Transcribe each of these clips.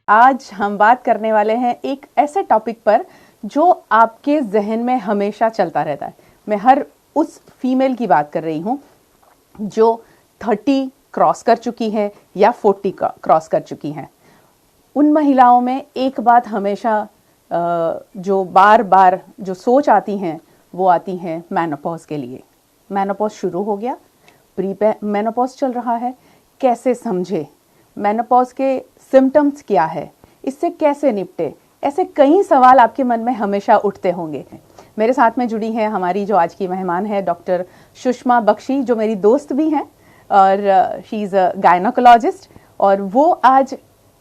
आज हम बात करने वाले हैं एक ऐसे टॉपिक पर जो आपके जहन में हमेशा चलता रहता है। मैं हर उस फीमेल की बात कर रही हूँ जो 30 क्रॉस कर चुकी है या 40 क्रॉस कर चुकी हैं। उन महिलाओं में एक बात हमेशा जो बार बार जो सोच आती हैं वो आती हैं मेनोपॉज के लिए। मेनोपॉज शुरू हो गया, प्री मेनोपॉज चल रहा है, कैसे समझे, मेनोपॉज के सिम्टम्स क्या है, इससे कैसे निपटे, ऐसे कई सवाल आपके मन में हमेशा उठते होंगे। मेरे साथ में जुड़ी हैं हमारी जो आज की मेहमान है डॉक्टर सुषमा बख्शी, जो मेरी दोस्त भी हैं और शी इज़ अ गायनोकोलॉजिस्ट, और वो आज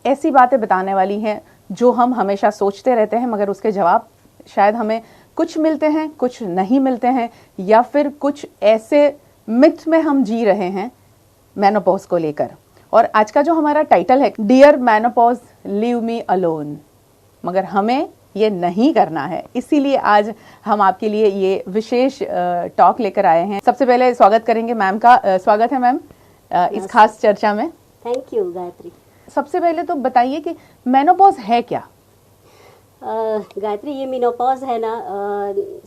ऐसी बातें बताने वाली हैं जो हम हमेशा सोचते रहते हैं मगर उसके जवाब शायद हमें कुछ मिलते हैं, कुछ नहीं मिलते हैं, या फिर कुछ ऐसे मिथ में हम जी रहे हैं मेनोपॉज को लेकर। और आज का जो हमारा टाइटल है, dear menopause leave me alone, मगर हमें ये नहीं करना है। इसीलिए आज हम आपके लिए ये विशेष टॉक लेकर आए हैं। सबसे पहले स्वागत करेंगे मैम का। स्वागत है मैम इस खास चर्चा में। Thank you Gayatri. सबसे पहले तो बताइए कि मेनोपॉज है क्या? गायत्री, ये मेनोपॉज है ना,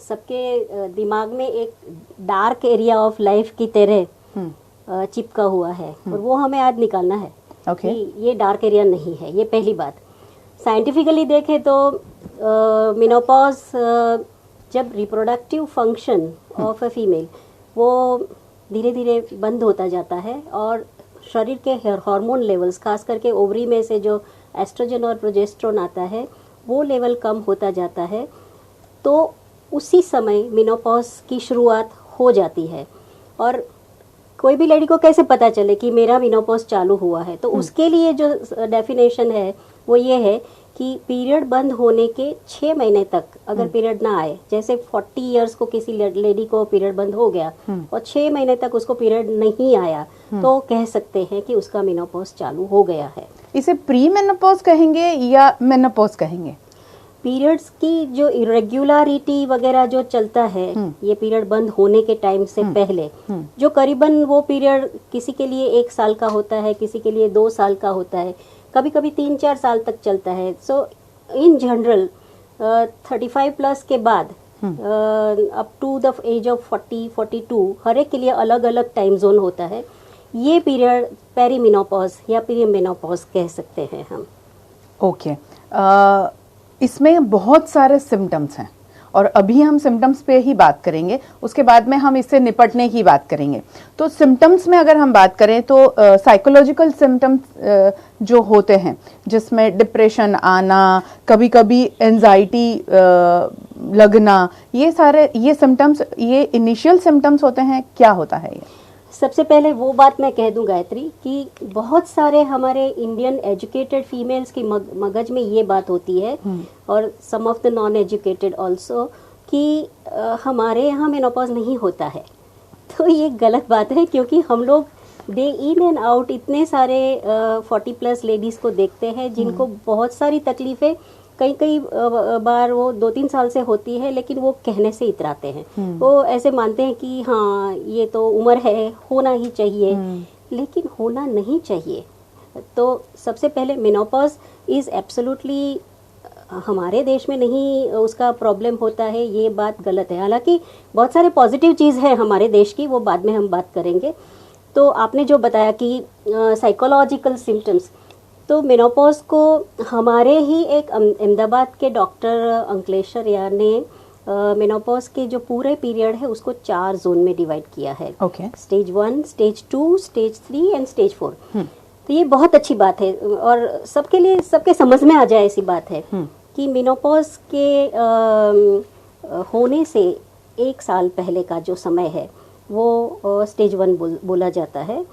सबके दिमाग में एक डार्क एरिया ऑफ लाइफ की तरह चिपका हुआ है और वो हमें आज निकालना है। कि ये डार्क एरिया नहीं है, ये पहली बात। साइंटिफिकली देखें तो मेनोपॉज जब reproductive function of a female वो धीरे धीरे बंद होता जाता है और शरीर के हार्मोन लेवल्स, खास करके ओवरी में से जो एस्ट्रोजन और प्रोजेस्टेरोन आता है वो लेवल कम होता जाता है, तो उसी समय मेनोपॉज की शुरुआत हो जाती है। और कोई भी लेडी को कैसे पता चले कि मेरा मेनोपॉज चालू हुआ है, तो उसके लिए जो डेफिनेशन है वो ये है कि पीरियड बंद होने के 6 महीने तक अगर पीरियड ना आए, जैसे 40 इयर्स को किसी लेडी को पीरियड बंद हो गया और 6 महीने तक उसको पीरियड नहीं आया, तो कह सकते हैं कि उसका मेनोपॉज चालू हो गया है। इसे प्री मेनोपॉज कहेंगे या मेनोपॉज कहेंगे? पीरियड्स की जो इरेगुलरिटी वगैरह जो चलता है ये पीरियड बंद होने के टाइम से पहले, जो करीबन वो पीरियड किसी के लिए 1 साल का होता है, किसी के लिए 2 साल का होता है, कभी कभी 3-4 साल तक चलता है। सो इन जनरल 35 प्लस के बाद up to the age of 40-42 हर एक के लिए अलग अलग टाइम जोन होता है। ये पीरियड पेरीमेनोपॉज या पीरीमेनोपॉज कह सकते हैं हम। ओके। इसमें बहुत सारे सिम्टम्स हैं और अभी हम सिम्टम्स पे ही बात करेंगे, उसके बाद में हम इससे निपटने की बात करेंगे। तो सिम्टम्स में अगर हम बात करें तो साइकोलॉजिकल सिम्टम्स जो होते हैं, जिसमें डिप्रेशन आना, कभी कभी एंजाइटी लगना, ये सिम्टम्स, ये इनिशियल सिम्टम्स होते हैं। क्या होता है ये? सबसे पहले वो बात मैं कह दूं गायत्री कि बहुत सारे हमारे इंडियन एजुकेटेड फीमेल्स की मगज में ये बात होती है और some of the non educated also कि हमारे यहाँ मेनोपॉज नहीं होता है। तो ये गलत बात है, क्योंकि हम लोग डे इन एंड आउट इतने सारे 40 प्लस लेडीज़ को देखते हैं जिनको बहुत सारी तकलीफ़ें कई बार वो 2-3 साल से होती है, लेकिन वो कहने से इतराते हैं। वो ऐसे मानते हैं कि हाँ ये तो उम्र है, होना ही चाहिए, लेकिन होना नहीं चाहिए। तो सबसे पहले मेनोपॉज इज़ एब्सोल्युटली हमारे देश में नहीं उसका प्रॉब्लम होता है, ये बात गलत है। हालांकि बहुत सारे पॉजिटिव चीज़ है हमारे देश की, वो बाद में हम बात करेंगे। तो आपने जो बताया कि साइकोलॉजिकल सिम्टम्स, तो मेनोपॉज को हमारे ही एक अहमदाबाद के डॉक्टर अंकलेश्वर यार ने मेनोपॉज के जो पूरे पीरियड है उसको 4 जोन में डिवाइड किया है। Stage 1, stage 2, stage 3 and stage 4। तो ये बहुत अच्छी बात है और सबके लिए, सबके समझ में आ जाए ऐसी बात है कि मेनोपॉज के होने से 1 साल पहले का जो समय है वो स्टेज 1 बोला जाता है।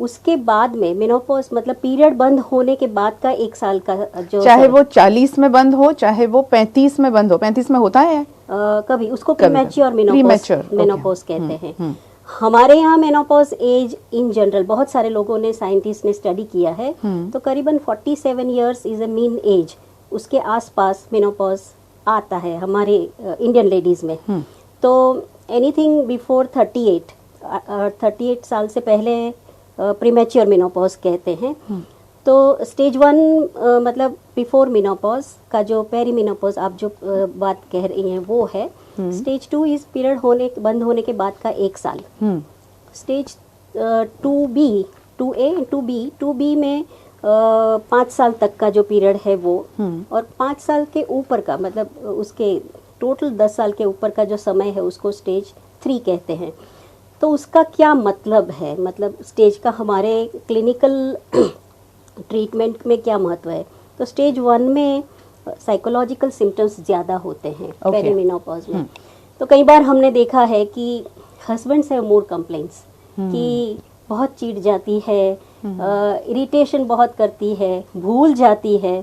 उसके बाद में मेनोपॉज मतलब पीरियड बंद होने के बाद का 1 साल का जो, चाहे वो 40 में बंद हो, चाहे वो 35 में बंद हो। 35 में होता है कभी, उसको प्रीमैच्योर मेनोपॉज कहते हैं। हमारे यहाँ मेनोपॉज एज इन जनरल बहुत सारे लोगों ने, साइंटिस्ट ने स्टडी किया है, तो करीबन 47 years is a mean age, उसके आसपास मेनोपॉज आता है हमारे इंडियन लेडीज में। तो एनीथिंग बिफोर 38 साल से पहले प्रीमैच्योर मेनोपॉज कहते हैं। तो स्टेज 1 मतलब बिफोर मेनोपॉज का जो पेरीमेनोपॉज आप जो बात कह रही हैं वो है। स्टेज 2 इस पीरियड बंद होने के बाद का 1 साल। स्टेज 2B 2A 2B में 5 साल तक का जो पीरियड है वो, और 5 साल के ऊपर का मतलब उसके टोटल 10 साल के ऊपर का जो समय है उसको स्टेज 3 कहते हैं। तो उसका क्या मतलब है, मतलब स्टेज का हमारे क्लिनिकल ट्रीटमेंट में क्या महत्व है। तो स्टेज 1 में साइकोलॉजिकल सिम्टम्स ज़्यादा होते हैं पेरीमेनोपॉज में। तो कई बार हमने देखा है कि हस्बैंड्स हैव मोर कंप्लेंट्स कि बहुत चिढ़ जाती है, इरिटेशन बहुत करती है, भूल जाती है,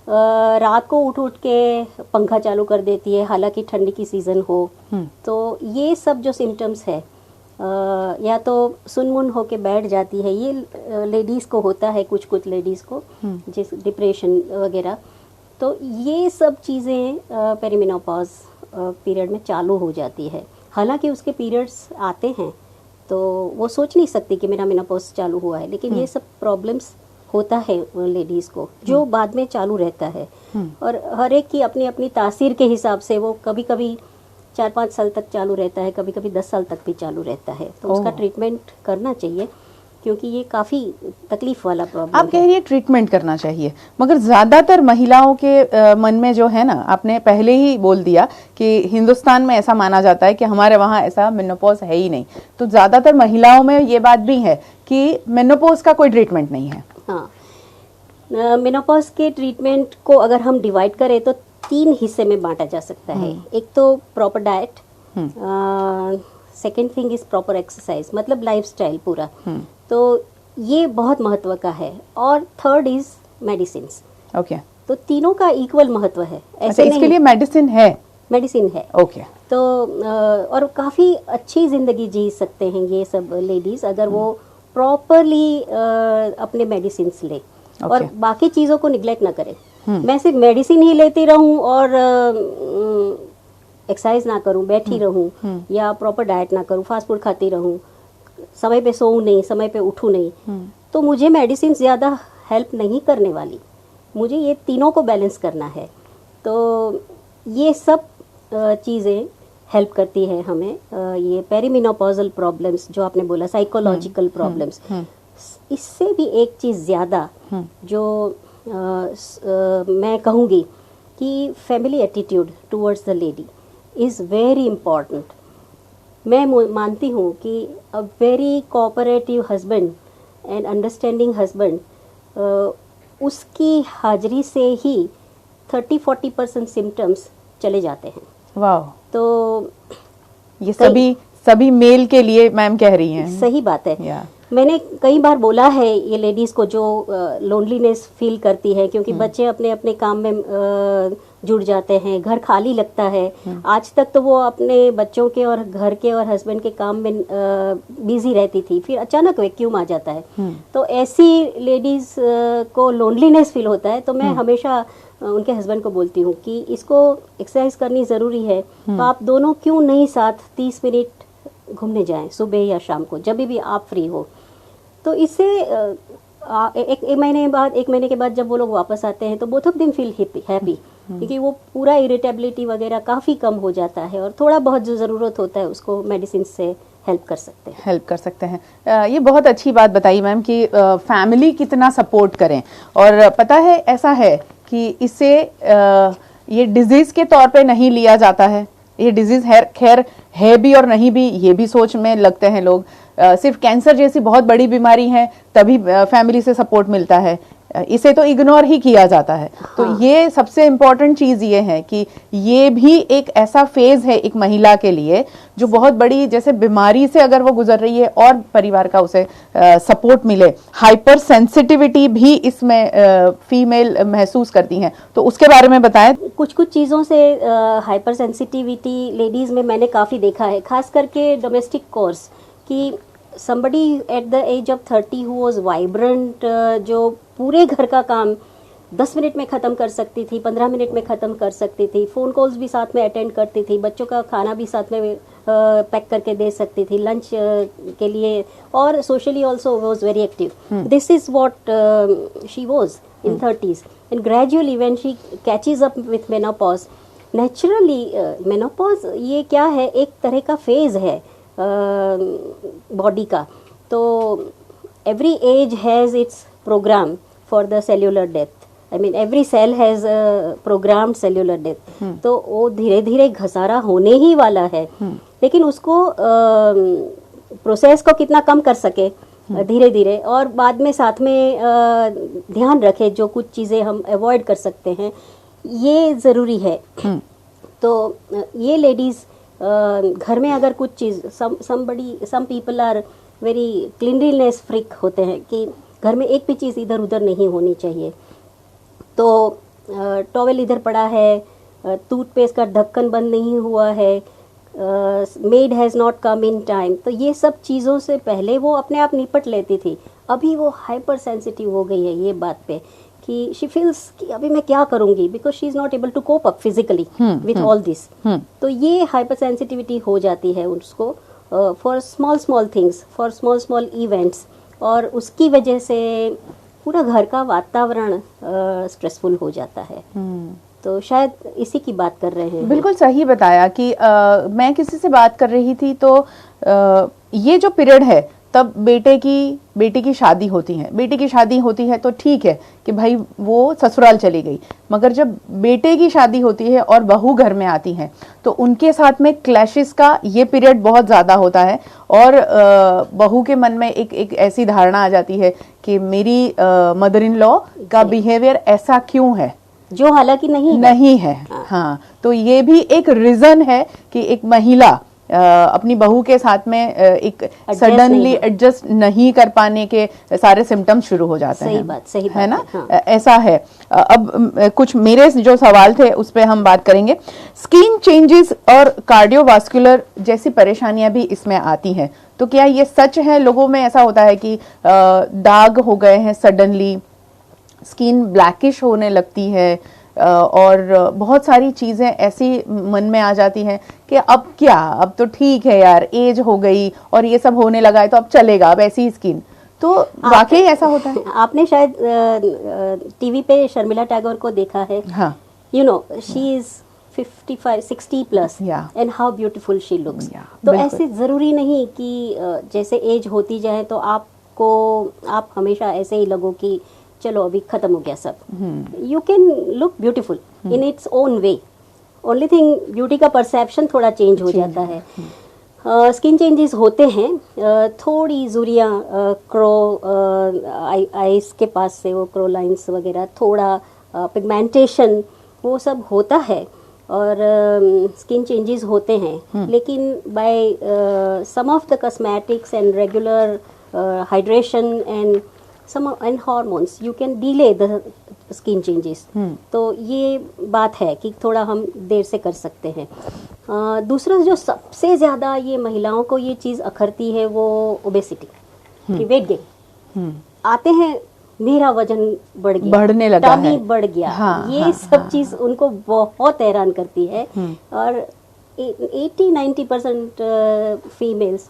रात को उठ उठ के पंखा चालू कर देती है हालांकि ठंडी की सीज़न हो। तो ये सब जो सिम्टम्स है या तो सुनमुन होके बैठ जाती है, ये लेडीज़ को होता है, कुछ लेडीज़ को जिस डिप्रेशन वगैरह। तो ये सब चीज़ें पेरीमेनोपॉज पीरियड में चालू हो जाती है। हालांकि उसके पीरियड्स आते हैं तो वो सोच नहीं सकती कि मेरा मेनोपॉज चालू हुआ है, लेकिन ये सब प्रॉब्लम्स होता है लेडीज़ को जो बाद में चालू रहता है। और हर एक की अपनी अपनी तासीर के हिसाब से वो कभी कभी 4-5 साल तक चालू रहता है, कभी कभी 10 साल तक भी चालू रहता है। तो उसका ट्रीटमेंट करना चाहिए क्योंकि ये काफ़ी तकलीफ वाला प्रॉब्लम है। आप कह रही है ट्रीटमेंट करना चाहिए, मगर ज़्यादातर महिलाओं के मन में जो है ना, आपने पहले ही बोल दिया कि हिंदुस्तान में ऐसा माना जाता है कि हमारे वहाँ ऐसा मेनोपॉज है ही नहीं। तो ज़्यादातर महिलाओं में ये बात भी है कि मेनोपॉज का कोई ट्रीटमेंट नहीं है। हाँ, मेनोपॉज के ट्रीटमेंट को अगर हम डिवाइड करें तो 3 हिस्से में बांटा जा सकता है। एक तो proper diet, second thing is proper exercise, मतलब लाइफस्टाइल पूरा। तो ये बहुत महत्व का है। और थर्ड इज मेडिसिन। ओके, तो तीनों का इक्वल महत्व है। ऐसे इसके लिए मेडिसिन है? मेडिसिन है। ओके। तो और काफ़ी अच्छी ज़िंदगी जी सकते हैं ये सब लेडीज़ अगर वो प्रॉपरली अपने मेडिसिन ले और बाकी चीज़ों को निगलेक्ट ना करें। मैं सिर्फ मेडिसिन ही लेती रहूं और एक्सरसाइज ना करूं, बैठी रहूं, या प्रॉपर डाइट ना करूं, फास्ट फूड खाती रहूं, समय पे सोऊं नहीं, समय पे उठूं नहीं, तो मुझे मेडिसिन ज़्यादा हेल्प नहीं करने वाली। मुझे ये तीनों को बैलेंस करना है। तो ये सब चीज़ें हेल्प करती है हमें। ये पेरीमेनोपॉजल प्रॉब्लम्स जो आपने बोला, साइकोलॉजिकल प्रॉब्लम्स, इससे भी एक चीज़ ज़्यादा जो मैं कहूँगी कि family attitude towards the lady is very important. मैं मानती हूँ कि a very cooperative husband and understanding husband, उसकी हाजिरी से ही 30-40% सिम्टम्स चले जाते हैं। वाह। तो ये सभी मेल के लिए मैम कह रही हैं। सही बात है। मैंने कई बार बोला है ये लेडीज़ को जो लोनलीनेस फील करती है क्योंकि बच्चे अपने अपने काम में जुड़ जाते हैं, घर खाली लगता है। आज तक तो वो अपने बच्चों के और घर के और हस्बैंड के काम में बिजी रहती थी, फिर अचानक वैक्यूम आ जाता है। तो ऐसी लेडीज़ को लोनलीनेस फील होता है। तो मैं हमेशा उनके हस्बैंड को बोलती हूँ कि इसको एक्सरसाइज करनी ज़रूरी है, तो आप दोनों क्यों नहीं साथ 30 मिनट घूमने जाएं, सुबह या शाम को, जब भी आप फ्री हो। तो इससे एक महीने के बाद जब वो लोग वापस आते हैं तो both of them feel happy क्योंकि वो पूरा इरिटेबिलिटी वगैरह काफ़ी कम हो जाता है और थोड़ा बहुत जो ज़रूरत होता है उसको मेडिसिन से हेल्प कर सकते हैं। ये बहुत अच्छी बात बताई मैम कि फैमिली कितना सपोर्ट करें। और पता है ऐसा है कि इसे ये डिजीज़ के तौर पे नहीं लिया जाता है। ये डिजीज़ खैर है भी और नहीं भी, ये भी सोच में लगते हैं लोग। सिर्फ कैंसर जैसी बहुत बड़ी बीमारी है तभी फैमिली से सपोर्ट मिलता है, इसे तो इग्नोर ही किया जाता है। हाँ। तो ये सबसे इम्पोर्टेंट चीज़ ये है कि ये भी एक ऐसा फेज है एक महिला के लिए जो बहुत बड़ी जैसे बीमारी से अगर वो गुजर रही है और परिवार का उसे सपोर्ट मिले। हाइपर सेंसिटिविटी भी इसमें फीमेल महसूस करती हैं, तो उसके बारे में बताएं। कुछ चीज़ों से हाइपर सेंसिटिविटी लेडीज़ में मैंने काफ़ी देखा है, खास करके डोमेस्टिक कोर्स कि somebody at the age of 30 who was vibrant, जो पूरे घर का काम 10 मिनट में ख़त्म कर सकती थी, 15 मिनट में ख़त्म कर सकती थी, फ़ोन कॉल्स भी साथ में अटेंड करती थी, बच्चों का खाना भी साथ में पैक करके दे सकती थी, लंच के लिए, और socially also was very active. This is what she was in 30s. And gradually when she catches up with menopause, naturally menopause ये क्या है, एक तरह का फेज है बॉडी का. तो every age has its program for the cellular death. I mean every cell has a programmed cellular death. तो वो धीरे धीरे घसारा होने ही वाला है. लेकिन उसको प्रोसेस को कितना कम कर सके धीरे धीरे, और बाद में साथ में ध्यान रखे जो कुछ चीज़ें हम अवॉइड कर सकते हैं, ये ज़रूरी है. तो ये लेडीज़ घर में अगर कुछ चीज़, some people are very cleanliness freak होते हैं कि घर में एक भी चीज़ इधर उधर नहीं होनी चाहिए. तो टॉवेल इधर पड़ा है, टूथपेस्ट का ढक्कन बंद नहीं हुआ है, made has not come in time, तो ये सब चीज़ों से पहले वो अपने आप निपट लेती थी. अभी वो हाइपर सेंसिटिव हो गई है ये बात पे कि शी फील्स कि अभी मैं क्या करूँगी, because she is not able to cope up physically with all this. तो ये हाइपर सेंसिटिविटी हो जाती है उसको for small things, for small events, और उसकी वजह से पूरा घर का वातावरण स्ट्रेसफुल हो जाता है. तो शायद इसी की बात कर रहे हैं. बिल्कुल सही बताया कि मैं किसी से बात कर रही थी तो ये जो पीरियड है तब बेटे की शादी होती है. बेटे की शादी होती है तो ठीक है कि भाई वो ससुराल चली गई, मगर जब बेटे की शादी होती है और बहू घर में आती है तो उनके साथ में क्लैशेस का ये पीरियड बहुत ज़्यादा होता है. और बहू के मन में एक ऐसी धारणा आ जाती है कि मेरी मदर इन लॉ का बिहेवियर ऐसा क्यों है, जो हालांकि नहीं है. हाँ, तो ये भी एक रीजन है कि एक महिला अपनी बहू के साथ में एक सडनली एडजस्ट नहीं कर पाने के सारे सिम्टम्स शुरू हो जाते हैं. सही बात है ना. हाँ. ऐसा है. अब कुछ मेरे जो सवाल थे उस पे हम बात करेंगे. स्किन चेंजेस और कार्डियोवास्कुलर जैसी परेशानियां भी इसमें आती हैं, तो क्या ये सच है? लोगों में ऐसा होता है कि दाग हो गए हैं, सडनली स्किन ब्लैकिश होने लगती है, और बहुत सारी चीज़ें ऐसी मन में आ जाती हैं कि अब क्या, अब तो ठीक है यार, एज हो गई और ये सब होने लगा है तो अब चलेगा, अब ऐसी स्किन. तो वाकई ऐसा होता है? आपने शायद टीवी पे शर्मिला टैगोर को देखा है. हाँ. You know she is 55-60 plus and how beautiful she looks. तो ऐसे ज़रूरी नहीं कि जैसे एज होती जाए तो आप हमेशा ऐसे ही लगो कि चलो अभी खत्म हो गया सब. You can look beautiful in its own way. Only thing beauty का परसेप्शन थोड़ा चेंज हो जाता है. स्किन चेंजेस होते हैं, थोड़ी झुर्रियाँ क्रो आईज के पास से वो क्रो लाइंस वगैरह, थोड़ा पिगमेंटेशन, वो सब होता है और स्किन चेंजेस होते हैं. लेकिन by some of the cosmetics and regular hydration and and hormones you can delay the skin changes. तो ये बात है कि थोड़ा हम देर से कर सकते हैं. दूसरा जो सबसे ज़्यादा ये महिलाओं को ये चीज़ अखरती है वो ओबेसिटी कि वेट गेन. आते हैं मेरा वजन बढ़ने लगा, टमी बढ़ गया. ये सब चीज़ उनको बहुत हैरान करती है. और 80-90% फीमेल्स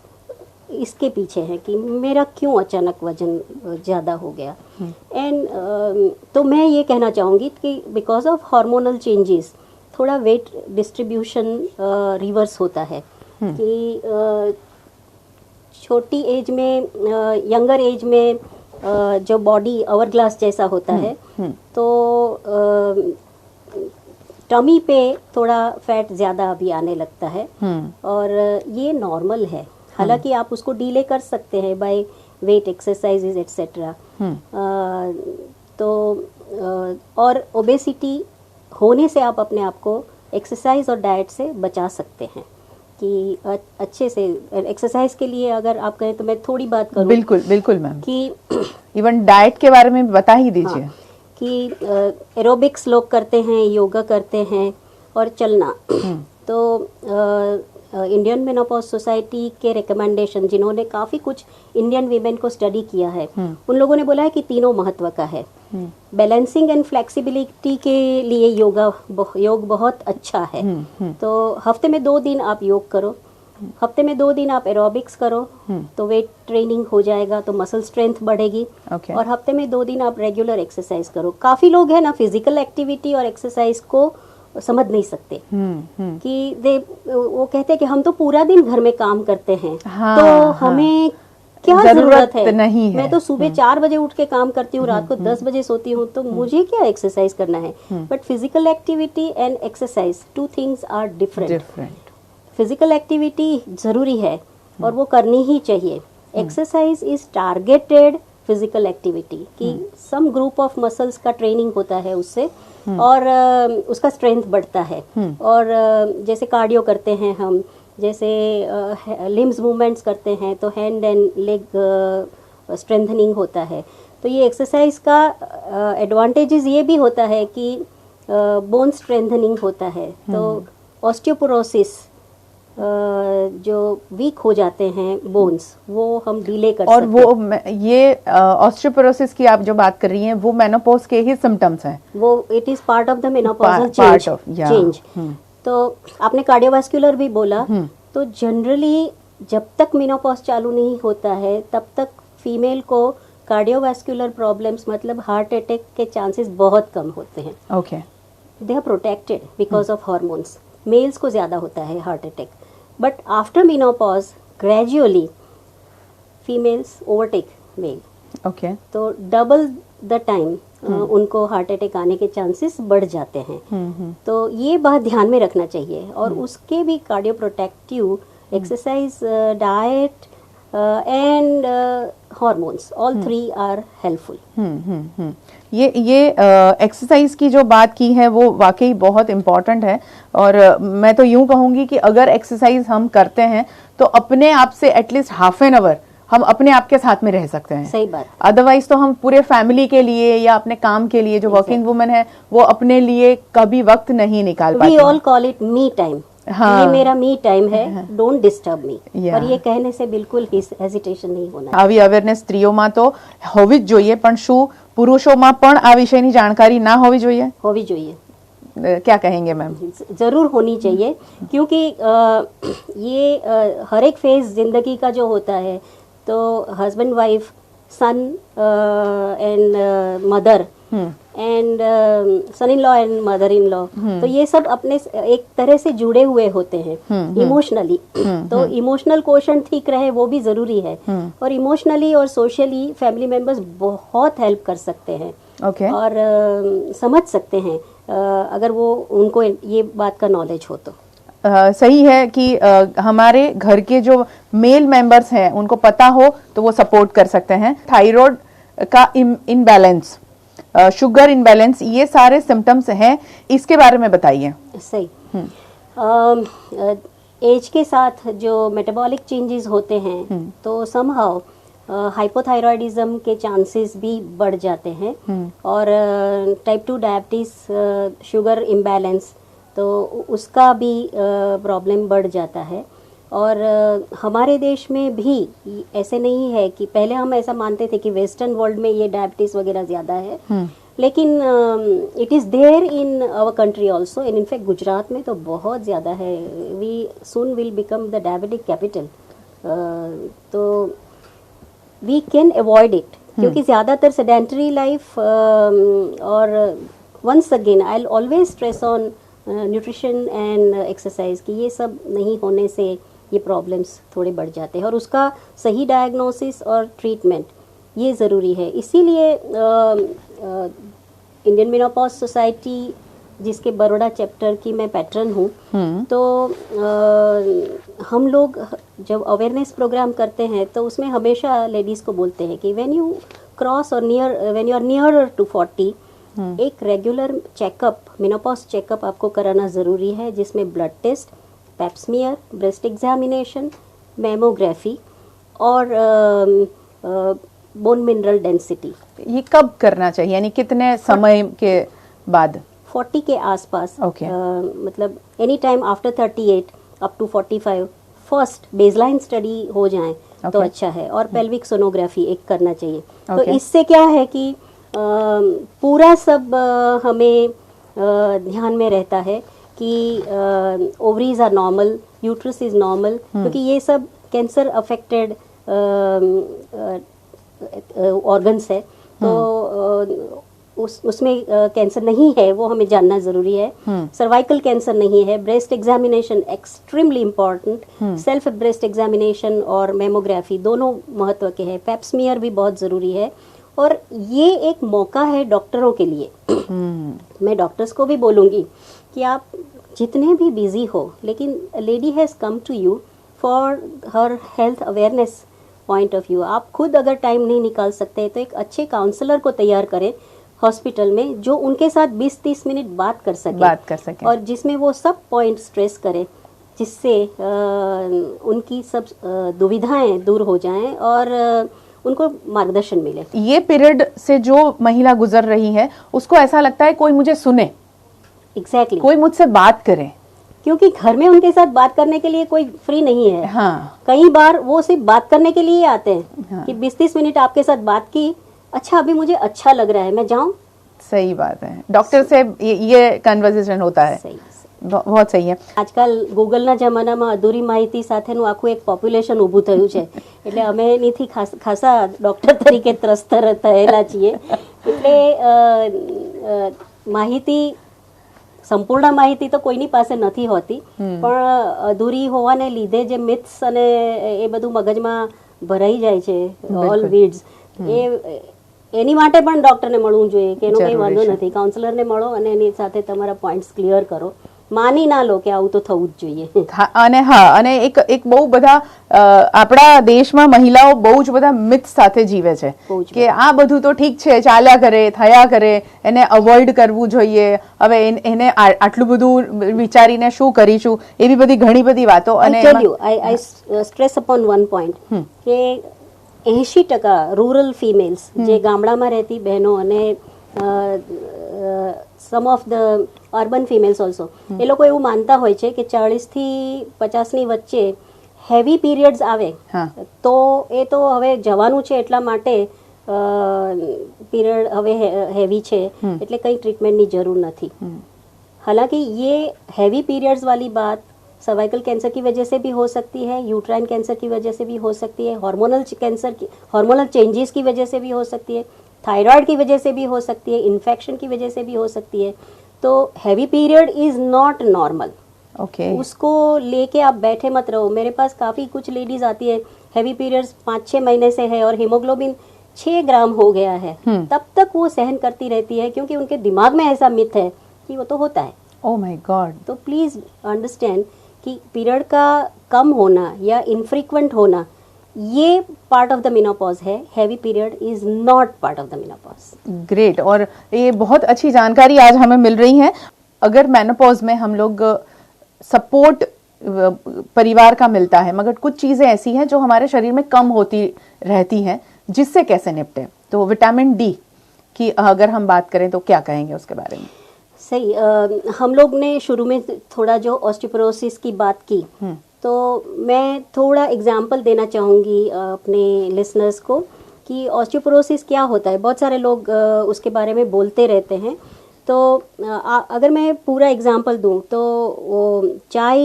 इसके पीछे है कि मेरा क्यों अचानक वजन ज़्यादा हो गया. एंड तो मैं ये कहना चाहूँगी कि बिकॉज ऑफ हार्मोनल चेंजेस थोड़ा वेट डिस्ट्रीब्यूशन रिवर्स होता है. कि छोटी एज में, यंगर एज में जो बॉडी आवर ग्लास जैसा होता है, तो टमी पे थोड़ा फैट ज़्यादा अभी आने लगता है. और ये नॉर्मल है. हालांकि आप उसको डीले कर सकते हैं बाय वेट एक्सरसाइजेज एटसेट्रा. तो और ओबेसिटी होने से आप अपने आप को एक्सरसाइज और डाइट से बचा सकते हैं. कि अच्छे से एक्सरसाइज के लिए अगर आप कहें तो मैं थोड़ी बात करूं. बिल्कुल मैम. कि इवन डाइट के बारे में बता ही दीजिए. हाँ, कि एरोबिक्स लोग करते हैं, योगा करते हैं और चलना. तो इंडियन मेनोपॉज सोसाइटी के रिकमेंडेशन, जिन्होंने काफ़ी कुछ इंडियन वीमेन को स्टडी किया है, उन लोगों ने बोला है कि तीनों महत्व का है. बैलेंसिंग एंड फ्लेक्सिबिलिटी के लिए योग बहुत अच्छा है. तो हफ्ते में 2 दिन आप योग करो. हफ्ते में 2 दिन आप एरोबिक्स करो तो वेट ट्रेनिंग हो जाएगा, तो मसल स्ट्रेंथ बढ़ेगी। Okay. और हफ्ते में 2 दिन आप रेगुलर एक्सरसाइज करो। काफी लोग हैं ना फिजिकल एक्टिविटी और एक्सरसाइज को समझ नहीं सकते कि वो कहते हैं कि हम तो पूरा दिन घर में काम करते हैं, हाँ, तो हमें क्या जरूरत है, नहीं है। मैं तो सुबह 4 बजे उठ के काम करती हूँ, रात को 10 बजे सोती हूँ, तो मुझे क्या एक्सरसाइज करना है। But physical activity and exercise 2 things are different. Physical activity जरूरी है और वो करनी ही चाहिए। Exercise is targeted physical activity कि सम ग्रुप ऑफ मसल्स का ट्रेनिंग होता है उससे, और उसका स्ट्रेंथ बढ़ता है। और जैसे कार्डियो करते हैं हम, जैसे लिम्स मूवमेंट्स करते हैं, तो हैंड एंड लेग स्ट्रेंथनिंग होता है। तो ये एक्सरसाइज का एडवांटेजेस ये भी होता है कि बोन स्ट्रेंथनिंग होता है, तो ऑस्टियोपोरोसिस जो वीक हो जाते हैं बोन्स, वो हम डिले कर और सकते हैं। वो ये ऑस्टियोपोरोसिस की आप जो बात कर रही हैं वो मेनोपॉज के ही सिम्टम्स हैं। वो it is part of the menopausal part of, yeah. Change. तो आपने कार्डियोवास्कुलर भी बोला, तो जनरली जब तक मेनोपॉज चालू नहीं होता है तब तक फीमेल को कार्डियोवास्कुलर प्रॉब्लम्स मतलब हार्ट अटैक के चांसेस बहुत कम होते हैं। Okay. They are protected because of hormones. Males को ज़्यादा होता है heart attack, but after menopause gradually females overtake male. Okay. तो डबल द टाइम उनको हार्ट अटैक आने के चांसेस बढ़ जाते हैं। तो ये बात ध्यान में रखना चाहिए। और उसके भी cardio protective exercise, diet and hormones, all 3 are helpful. ये एक्सरसाइज की जो बात की है वो वाकई बहुत इम्पोर्टेंट है। और मैं तो यूं कहूंगी कि अगर एक्सरसाइज हम करते हैं तो अपने आप से एटलीस्ट हाफ एन आवर हम अपने आप के साथ में रह सकते हैं। सही बात। अदरवाइज तो हम पूरे फैमिली के लिए या अपने काम के लिए, जो वर्किंग वुमन है वो अपने लिए कभी वक्त नहीं निकाल पाती। We all call it me time. हाँ, ये मेरा मी टाइम है, डोंट डिस्टर्ब मी। Yeah. और ये कहने से बिल्कुल हेजिटेशन नहीं होना। આવી અવેરનેસ સ્ત્રીઓમાં તો હોવી જ જોઈએ, પણ શું પુરુષોમાં પણ આ વિષયની જાણકારી ના હોવી જોઈએ? होवी જોઈએ, क्या कहेंगे मैम? जरूर होनी चाहिए, क्योंकि ये हर एक फेज जिंदगी का जो होता है, तो husband wife, son and mother and son in law and mother in law, तो ये सब अपने एक तरह से जुड़े हुए होते हैं इमोशनली। तो इमोशनल क्वोशंट ठीक रहे वो भी जरूरी है। और इमोशनली और सोशली फैमिली मेंबर्स बहुत हेल्प कर सकते हैं। ओके। और समझ सकते हैं अगर वो उनको ये बात का नॉलेज हो तो। सही है कि हमारे घर के जो मेल मेंबर्स हैं उनको पता हो तो वो सपोर्ट कर सकते हैं। थायराइड का इनबैलेंस, शुगर इनबैलेंस, ये सारे सिम्टम्स हैं, इसके बारे में बताइए। सही। एज के साथ जो मेटाबॉलिक चेंजेस होते हैं, तो समहाउ हाइपोथायरॉयडिज्म के चांसेस भी बढ़ जाते हैं। और टाइप 2 डायबिटीज, शुगर इम्बैलेंस, तो उसका भी प्रॉब्लम बढ़ जाता है। और हमारे देश में भी ऐसे नहीं है कि पहले हम ऐसा मानते थे कि वेस्टर्न वर्ल्ड में ये डायबिटीज वगैरह ज़्यादा है, लेकिन it is there in our country also. In in fact Gujarat में तो बहुत ज़्यादा है। We soon will become the diabetic capital. तो वी कैन अवॉइड इट, क्योंकि ज़्यादातर सेडेंटरी लाइफ, और once again I always stress on nutrition and exercise कि ये सब नहीं होने से ये प्रॉब्लम्स थोड़े बढ़ जाते हैं। और उसका सही डायग्नोसिस और ट्रीटमेंट ये ज़रूरी है। इसीलिए इंडियन मेनोपॉज सोसाइटी, जिसके बड़ौदा चैप्टर की मैं पैट्रन हूँ, तो हम लोग जब अवेयरनेस प्रोग्राम करते हैं तो उसमें हमेशा लेडीज़ को बोलते हैं कि व्हेन यू क्रॉस और when you are near to 40, एक रेगुलर चेकअप, मेनोपॉज चेकअप आपको कराना ज़रूरी है, जिसमें blood test, pap smear, breast examination, mammography और बोन मिनरल डेंसिटी। ये कब करना चाहिए, यानी कितने समय के बाद? 40 के आसपास। Okay. मतलब any time after 38 up to 45 first baseline study हो जाए तो अच्छा है। और पेल्विक सोनोग्राफी एक करना चाहिए। तो इससे क्या है कि पूरा सब हमें ध्यान में रहता है कि ovaries are normal, uterus is normal, क्योंकि ये सब कैंसर अफेक्टेड ऑर्गन्स है, तो उसमें कैंसर नहीं है वो हमें जानना जरूरी है। सर्वाइकल कैंसर नहीं है। Breast examination extremely important, self breast examination और मेमोग्राफी दोनों महत्व के हैं। पैप्समियर भी बहुत जरूरी है, और ये एक मौका है डॉक्टरों के लिए। मैं डॉक्टर्स को भी बोलूँगी कि आप जितने भी बिजी हो, लेकिन lady has come to you for her health awareness point of view. आप खुद अगर टाइम नहीं निकाल सकते तो एक अच्छे काउंसलर को तैयार करें हॉस्पिटल में, जो उनके साथ 20-30 मिनट बात कर सके और जिसमें वो सब पॉइंट स्ट्रेस करे, जिससे उनकी सब दुविधाएं दूर हो जाएं और उनको मार्गदर्शन मिले। ये पीरियड से जो महिला गुजर रही है उसको ऐसा लगता है कोई मुझे सुने, एग्जैक्टली कोई मुझसे बात करे, क्योंकि घर में उनके साथ बात करने के लिए कोई फ्री नहीं है। हाँ। कई बार वो सिर्फ बात करने के लिए आते हैं। हाँ। कि 20-30 मिनट आपके साथ बात की, अच्छा अभी मुझे अच्छा लग रहा है, मैं जाऊं। सही बात है, डॉक्टर से ये कन्वर्सेशन होता है। सही। बहुत સહી આજકાલ ગૂગલના જમાનામાં અધૂરી માહિતી સાથેનું આખું એક પોપ્યુલેશન ઊભું થયું છે, એટલે અમે એનીથી ખાસા ડોક્ટર તરીકે ત્રસ્ત થયેલા છીએ। એટલે માહિતી, સંપૂર્ણ માહિતી તો કોઈની પાસે નથી હોતી, પણ અધૂરી હોવાને લીધે જે મિથ્સ અને એ બધું મગજમાં ભરાઈ જાય છે, ઓલ વીડ્સ, એની માટે પણ ડોક્ટરને મળવું જોઈએ કે એનો કંઈ વાંધો નથી, કાઉન્સલરને મળો અને એની સાથે તમારા પોઈન્ટ્સ ક્લિયર કરો। માની ના લો કે આવું તો થવું જ જોઈએ। અને હા, અને એક બહુ બધા આપણા દેશમાં મહિલાઓ બહુ જ બધા મિથ સાથે જીવે છે કે આ બધું તો ઠીક છે, ચાલ્યા કરે, થયા કરે, એને અવોઇડ કરવું જોઈએ, હવે એને આટલું બધું વિચારીને શું કરીશું, એવી બધી ઘણી બધી વાતો। અને I stress upon one point કે 80% રૂરલ ફિમેલ્સ જે ગામડામાં રહેતી બહેનો અને some of the urban females also, એ લોકો એવું માનતા હોય છે કે 40 થી 50 ની વચ્ચે હેવી પીરિયડ્સ આવે તો એ તો હવે જવાનું છે, એટલા માટે પીરિયડ હવે હેવી છે એટલે કંઈ ટ્રીટમેન્ટની જરૂર નથી। हालांकि ये हैवी पीरियड्स वाली बात सर्वाइकल कैंसर की वजह से भी हो सकती है, यूट्राइन कैंसर की वजह से भी हो सकती है, हार्मोनल चेंजेस की वजह से भी हो सकती है, थायराइड की वजह से भी हो सकती है, इन्फेक्शन की वजह से भी हो सकती है। तो heavy period is not normal. Okay, उसको लेके आप बैठे मत रहो। मेरे पास काफ़ी कुछ लेडीज आती है, हैवी पीरियड्स 5-6 महीने से है और हीमोग्लोबिन 6 ग्राम हो गया है, तब तक वो सहन करती रहती है, क्योंकि उनके दिमाग में ऐसा मिथ है कि वो तो होता है। Oh my God. तो प्लीज अंडरस्टैंड कि पीरियड का कम होना या इनफ्रीक्वेंट होना ये पार्ट ऑफ द मेनोपॉज है, heavy period is not part of the menopause. Great, और ये बहुत अच्छी जानकारी आज हमें मिल रही है। अगर मेनोपॉज में हम लोग सपोर्ट परिवार का मिलता है, मगर कुछ चीजें ऐसी हैं जो हमारे शरीर में कम होती रहती हैं, जिससे कैसे निपटे? तो विटामिन डी की अगर हम बात करें तो क्या कहेंगे उसके बारे में? सही, हम लोग ने शुरू में थोड़ा जो ऑस्टियोपोरोसिस की बात की, तो मैं थोड़ा एग्जाम्पल देना चाहूँगी अपने लिसनर्स को कि ऑस्टियोपोरोसिस क्या होता है। बहुत सारे लोग उसके बारे में बोलते रहते हैं। तो अगर मैं पूरा एग्जाम्पल दूं तो वो चाय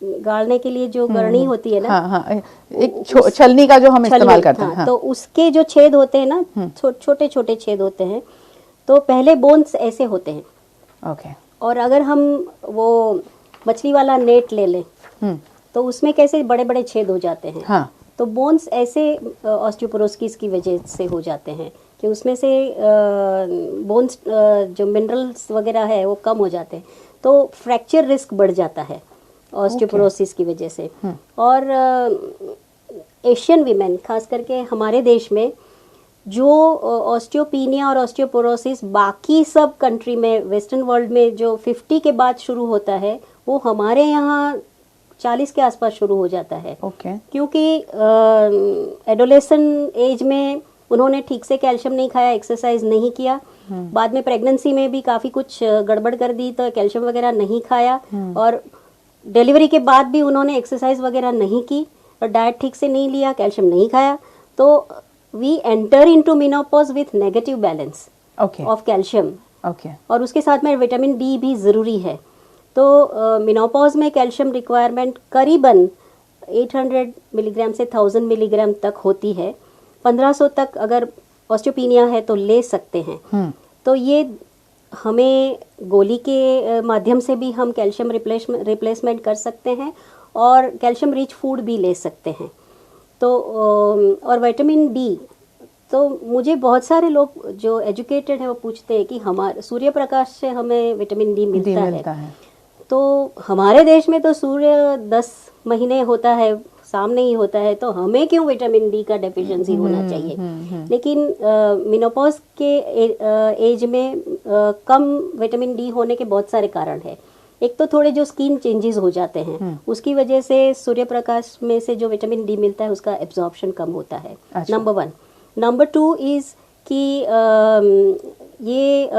गाड़ने के लिए जो गरणी होती है ना, हाँ, एक छलनी का जो हम इस्तेमाल करते हैं, तो उसके जो छेद होते हैं ना, छोटे छोटे छेद होते हैं, तो पहले बोन्स ऐसे होते हैं। ओके। और अगर हम वो मछली वाला नेट ले लें तो उसमें कैसे बड़े बड़े छेद हो जाते हैं। हाँ। तो बोन्स ऐसे ऑस्टियोपोरोसिस की वजह से हो जाते हैं कि उसमें से बोन्स जो मिनरल्स वगैरह है वो कम हो जाते हैं, तो फ्रैक्चर रिस्क बढ़ जाता है ऑस्टियोपोरोसिस की वजह से। और एशियन वीमेन, खास करके हमारे देश में, जो ऑस्टियोपीनिया और ऑस्टियोपोरोसिस बाकी सब कंट्री में, वेस्टर्न वर्ल्ड में जो 50 के बाद शुरू होता है, वो हमारे यहाँ 40 के आसपास शुरू हो जाता है। क्योंकि एडोलेसेंट एज में उन्होंने ठीक से कैल्शियम नहीं खाया, एक्सरसाइज नहीं किया, बाद में प्रेगनेंसी में भी काफ़ी कुछ गड़बड़ कर दी, तो कैल्शियम वगैरह नहीं खाया, और डिलीवरी के बाद भी उन्होंने एक्सरसाइज वगैरह नहीं की और डाइट ठीक से नहीं लिया, कैल्शियम नहीं खाया, तो we enter into menopause with negative balance of calcium. और उसके साथ में विटामिन डी भी ज़रूरी है। तो मेनोपॉज में कैल्शियम रिक्वायरमेंट करीबन 800 मिलीग्राम से 1000 मिलीग्राम तक होती है। 1500 तक अगर ऑस्टियोपीनिया है तो ले सकते हैं। तो ये हमें गोली के माध्यम से भी हम कैल्शियम रिप्लेसमेंट कर सकते हैं और कैल्शियम रिच फूड भी ले सकते हैं। तो और विटामिन डी, तो मुझे बहुत सारे लोग जो एजुकेटेड हैं वो पूछते हैं कि हमारे सूर्य प्रकाश से हमें विटामिन डी मिलता है। तो हमारे देश में तो सूर्य 10 महीने होता है, सामने ही होता है, तो हमें क्यों विटामिन डी का डेफिशिएंसी होना चाहिए। लेकिन मेनोपॉज के एज में कम विटामिन डी होने के बहुत सारे कारण हैं। एक तो थोड़े जो स्किन चेंजेस हो जाते हैं, उसकी वजह से सूर्य प्रकाश में से जो विटामिन डी मिलता है उसका एब्जॉर्प्शन कम होता है। नंबर 1। नंबर 2 इज़ कि ये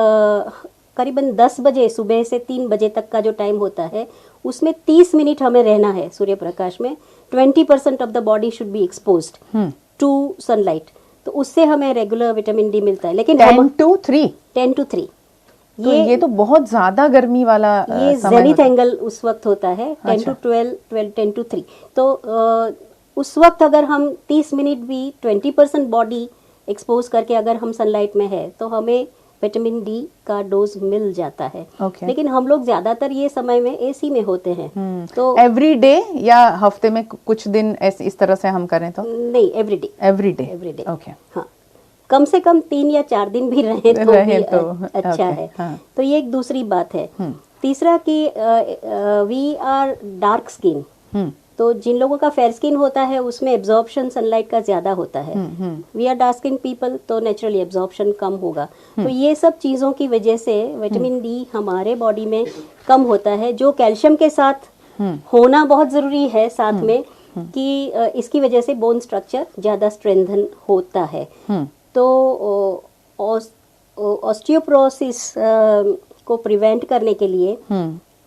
करीबन 10 बजे सुबह से 3 बजे तक का जो टाइम होता है उसमें 30 मिनट हमें रहना है सूर्य प्रकाश में। 20% of the body should be exposed to sunlight, तो उससे हमें रेगुलर विटामिन डी मिलता है। लेकिन 10 to 3 तो ये तो बहुत ज्यादा गर्मी वाला ये जेनिथ एंगल उस वक्त होता है 10 to 12, 10 to 3। तो उस वक्त अगर हम 30 मिनट भी 20% बॉडी एक्सपोज करके अगर हम सनलाइट में है तो हमें विटामिन डी का डोज मिल जाता है। लेकिन हम लोग ज्यादातर ये समय में एसी में होते हैं। तो एवरी डे या हफ्ते में कुछ दिन ऐसे इस तरह से हम करें तो नहीं, एवरी डे। ओके, हाँ, कम से कम 3 या 4 दिन भी रहे तो अच्छा है। तो ये एक दूसरी बात है। तीसरा कि वी आर डार्क स्किन, तो जिन लोगों का फेयर स्किन होता है उसमें एब्जॉर्प्शन सनलाइट का ज्यादा होता है। We are dark skin people, तो नेचुरली एब्जॉर्प्शन कम होगा। तो ये सब चीजों की वजह से विटामिन डी हमारे बॉडी में कम होता है, जो कैल्शियम के साथ होना बहुत जरूरी है साथ में, कि इसकी वजह से बोन स्ट्रक्चर ज्यादा स्ट्रेंथन होता है। तो ऑस्टियोपोरोसिस को प्रिवेंट करने के लिए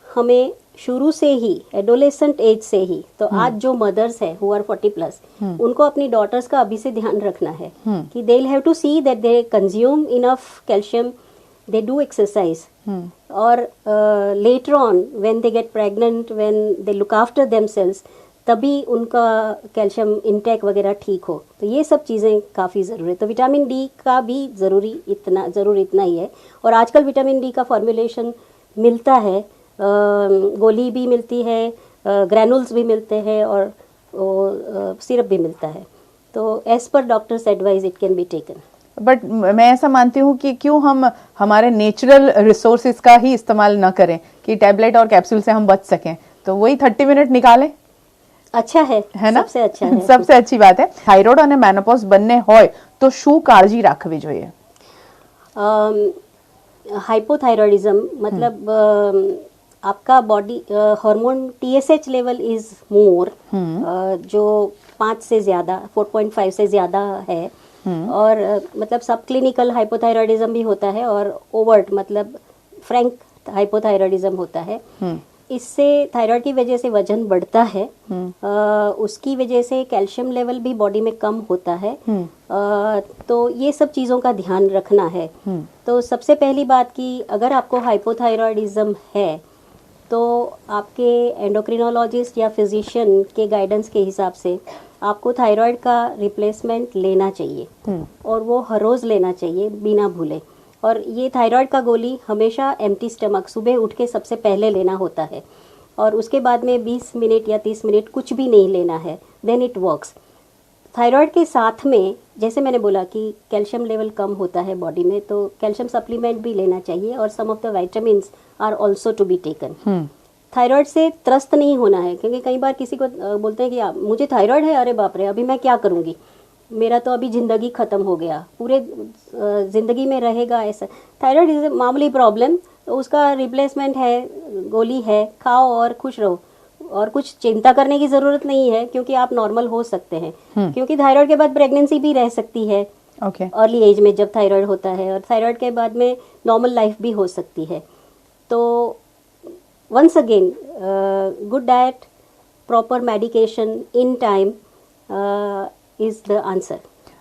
हमें शुरू से ही, एडोलेसेंट एज से ही, तो आज जो मदर्स है हु आर 40+, उनको अपनी डॉटर्स का अभी से ध्यान रखना है कि they will have to see that they consume enough calcium, they do exercise, और later on when they get pregnant, when they look after themselves, तभी उनका कैल्शियम इंटेक वगैरह ठीक हो। तो ये सब चीज़ें काफ़ी ज़रूरी है। तो विटामिन डी का भी ज़रूर इतना ही है। और आजकल विटामिन डी का फॉर्मुलेशन मिलता है, गोली भी मिलती है, ग्रैनुल्स भी मिलते हैं, और सिरप भी मिलता है। तो एज पर doctors advise it can be taken. But मैं ऐसा मानती हूँ कि क्यों हम हमारे नेचुरल रिसोर्सेज का ही इस्तेमाल ना करें कि टैबलेट और कैप्सूल से हम बच सकें, तो वही 30 मिनट निकालें। अच्छा है ना, सबसे अच्छा है। सबसे अच्छी बात है। थायराइड और मेनोपॉज बनने होय तो शू काळजी राखवी જોઈએ? हाइपोथायरॉयडिज्म मतलब आपका body hormone TSH level is more, जो 5 से ज्यादा, 4.5 से ज्यादा है। और मतलब सब क्लिनिकल हाइपोथायरॉयडिज्म भी होता है और ओवर्ट मतलब फ्रैंक हाइपोथायरॉयडिज्म होता है। इससे थायराइड की वजह से वजन बढ़ता है, उसकी वजह से कैल्शियम लेवल भी बॉडी में कम होता है। तो ये सब चीज़ों का ध्यान रखना है। तो सबसे पहली बात कि अगर आपको हाइपोथायरॉयडिज्म है तो आपके एंडोक्रिनोलॉजिस्ट या फिजिशियन के गाइडेंस के हिसाब से आपको थायराइड का रिप्लेसमेंट लेना चाहिए, और वो हर रोज़ लेना चाहिए बिना भूले। और ये थायराइड का गोली हमेशा एम्प्टी स्टमक सुबह उठ के सबसे पहले लेना होता है, और उसके बाद में 20 मिनट या 30 मिनट कुछ भी नहीं लेना है, देन इट वर्क्स। थायराइड के साथ में जैसे मैंने बोला कि कैल्शियम लेवल कम होता है बॉडी में, तो कैल्शियम सप्लीमेंट भी लेना चाहिए, और some of the vitamins are also to be taken. Thyroid से त्रस्त नहीं होना है, क्योंकि कई बार किसी को बोलते हैं कि मुझे थायराइड है, अरे बाप रे अभी मैं क्या करूँगी, मेरा तो अभी ज़िंदगी ख़त्म हो गया, पूरे ज़िंदगी में रहेगा ऐसा। थायराइड इज़ मामूली प्रॉब्लम, तो उसका रिप्लेसमेंट है, गोली है, खाओ और खुश रहो, और कुछ चिंता करने की ज़रूरत नहीं है, क्योंकि आप नॉर्मल हो सकते हैं। क्योंकि थायराइड के बाद प्रेगनेंसी भी रह सकती है अर्ली एज में जब थायराइड होता है, और थायराइड के बाद में नॉर्मल लाइफ भी हो सकती है। तो once again good diet, proper medication in time is the answer.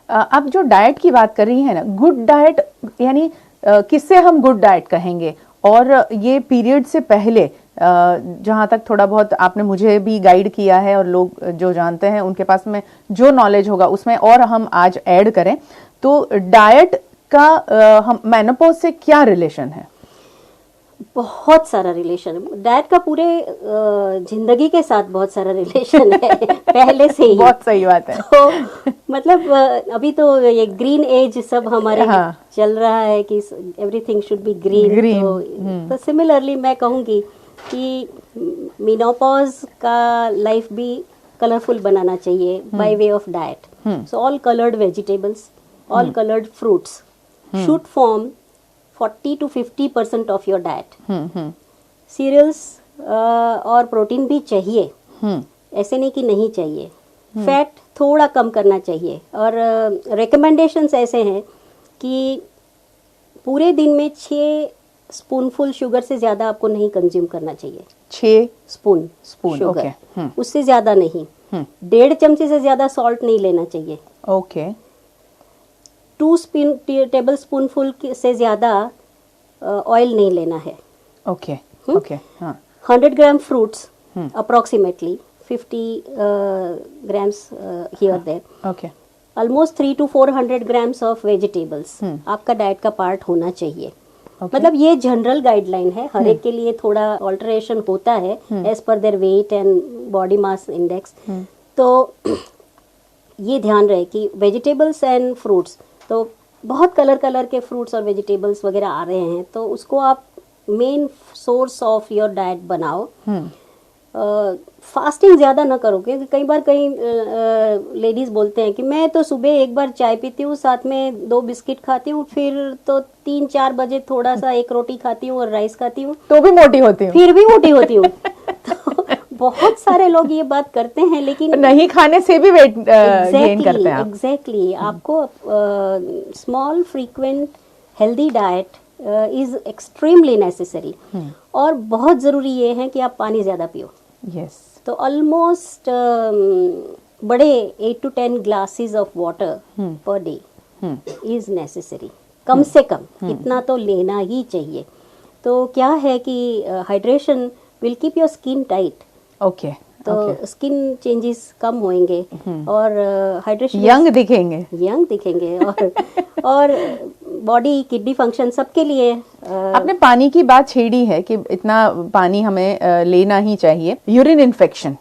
आप जो डाइट की बात कर रही हैं ना, गुड डाइट यानी किससे हम गुड डाइट कहेंगे, और ये पीरियड से पहले जहाँ तक थोड़ा बहुत आपने मुझे भी गाइड किया है और लोग जो जानते हैं उनके पास में जो नॉलेज होगा उसमें और हम आज ऐड करें, तो डाइट का हम मेनोपॉज से क्या रिलेशन है? बहुत सारा रिलेशन है डाइट का, पूरे जिंदगी के साथ बहुत सारा रिलेशन है पहले से ही। बहुत सही बात है। तो मतलब अभी तो ये ग्रीन एज सब हमारे चल रहा है कि एवरीथिंग शुड बी ग्रीन। तो सिमिलरली मैं कहूँगी कि मेनोपॉज का लाइफ भी कलरफुल बनाना चाहिए by way of diet. So all coloured vegetables, all coloured fruits should form 40 to 50% of your diet. Cereals और प्रोटीन भी चाहिए, ऐसे नहीं कि नहीं चाहिए। फैट थोड़ा कम करना चाहिए, और रिकमेंडेशंस ऐसे हैं कि पूरे दिन में 6 स्पूनफुल शुगर से ज़्यादा आपको नहीं कंज्यूम करना चाहिए। 6 स्पून शुगर, उससे ज़्यादा नहीं। 1.5 चमचे से ज़्यादा सॉल्ट नहीं लेना चाहिए। ओके। 2 टेबल स्पूनफुल से ज़्यादा ऑयल नहीं लेना है। Okay okay. 100 gram fruits, approximately 50 grams here there. Okay. Almost 300 to 400 grams of vegetables आपका डाइट का पार्ट होना चाहिए। मतलब ये जनरल गाइडलाइन है, हर एक के लिए थोड़ा ऑल्टरेशन होता है एज पर their weight and body mass index. तो ये ध्यान रहे कि वेजिटेबल्स एंड फ्रूट्स, तो बहुत कलर के फ्रूट्स और वेजिटेबल्स वगैरह आ रहे हैं, तो उसको आप main source of your diet बनाओ। फास्टिंग ज़्यादा ना करो, क्योंकि कई बार लेडीज़ बोलते हैं कि मैं तो सुबह एक बार चाय पीती हूँ, साथ में 2 बिस्किट खाती हूँ, फिर तो 3-4 बजे थोड़ा सा 1 रोटी खाती हूँ और राइस खाती हूँ, तो भी मोटी होती हूँ, फिर भी मोटी होती हूँ। तो बहुत सारे लोग ये बात करते हैं, लेकिन नहीं खाने से भी वेट गेन करते हैं आप। एग्जैक्टली। आपको small frequent healthy diet is extremely necessary, और बहुत ज़रूरी ये है कि आप पानी ज़्यादा पियो। यस। तो ऑलमोस्ट बड़े 8 to 10 glasses of water per day is necessary. कम से कम इतना तो लेना ही चाहिए। तो क्या है कि hydration will keep your skin tight. Okay. तो स्किन चेंजेस कम होंगे और हाइड्रेशन, यंग दिखेंगे और बॉडी, किडनी फंक्शन सबके लिए। आपने पानी की बात छेड़ी है कि इतना पानी हमें लेना ही चाहिए। यूरिन इन्फेक्शन,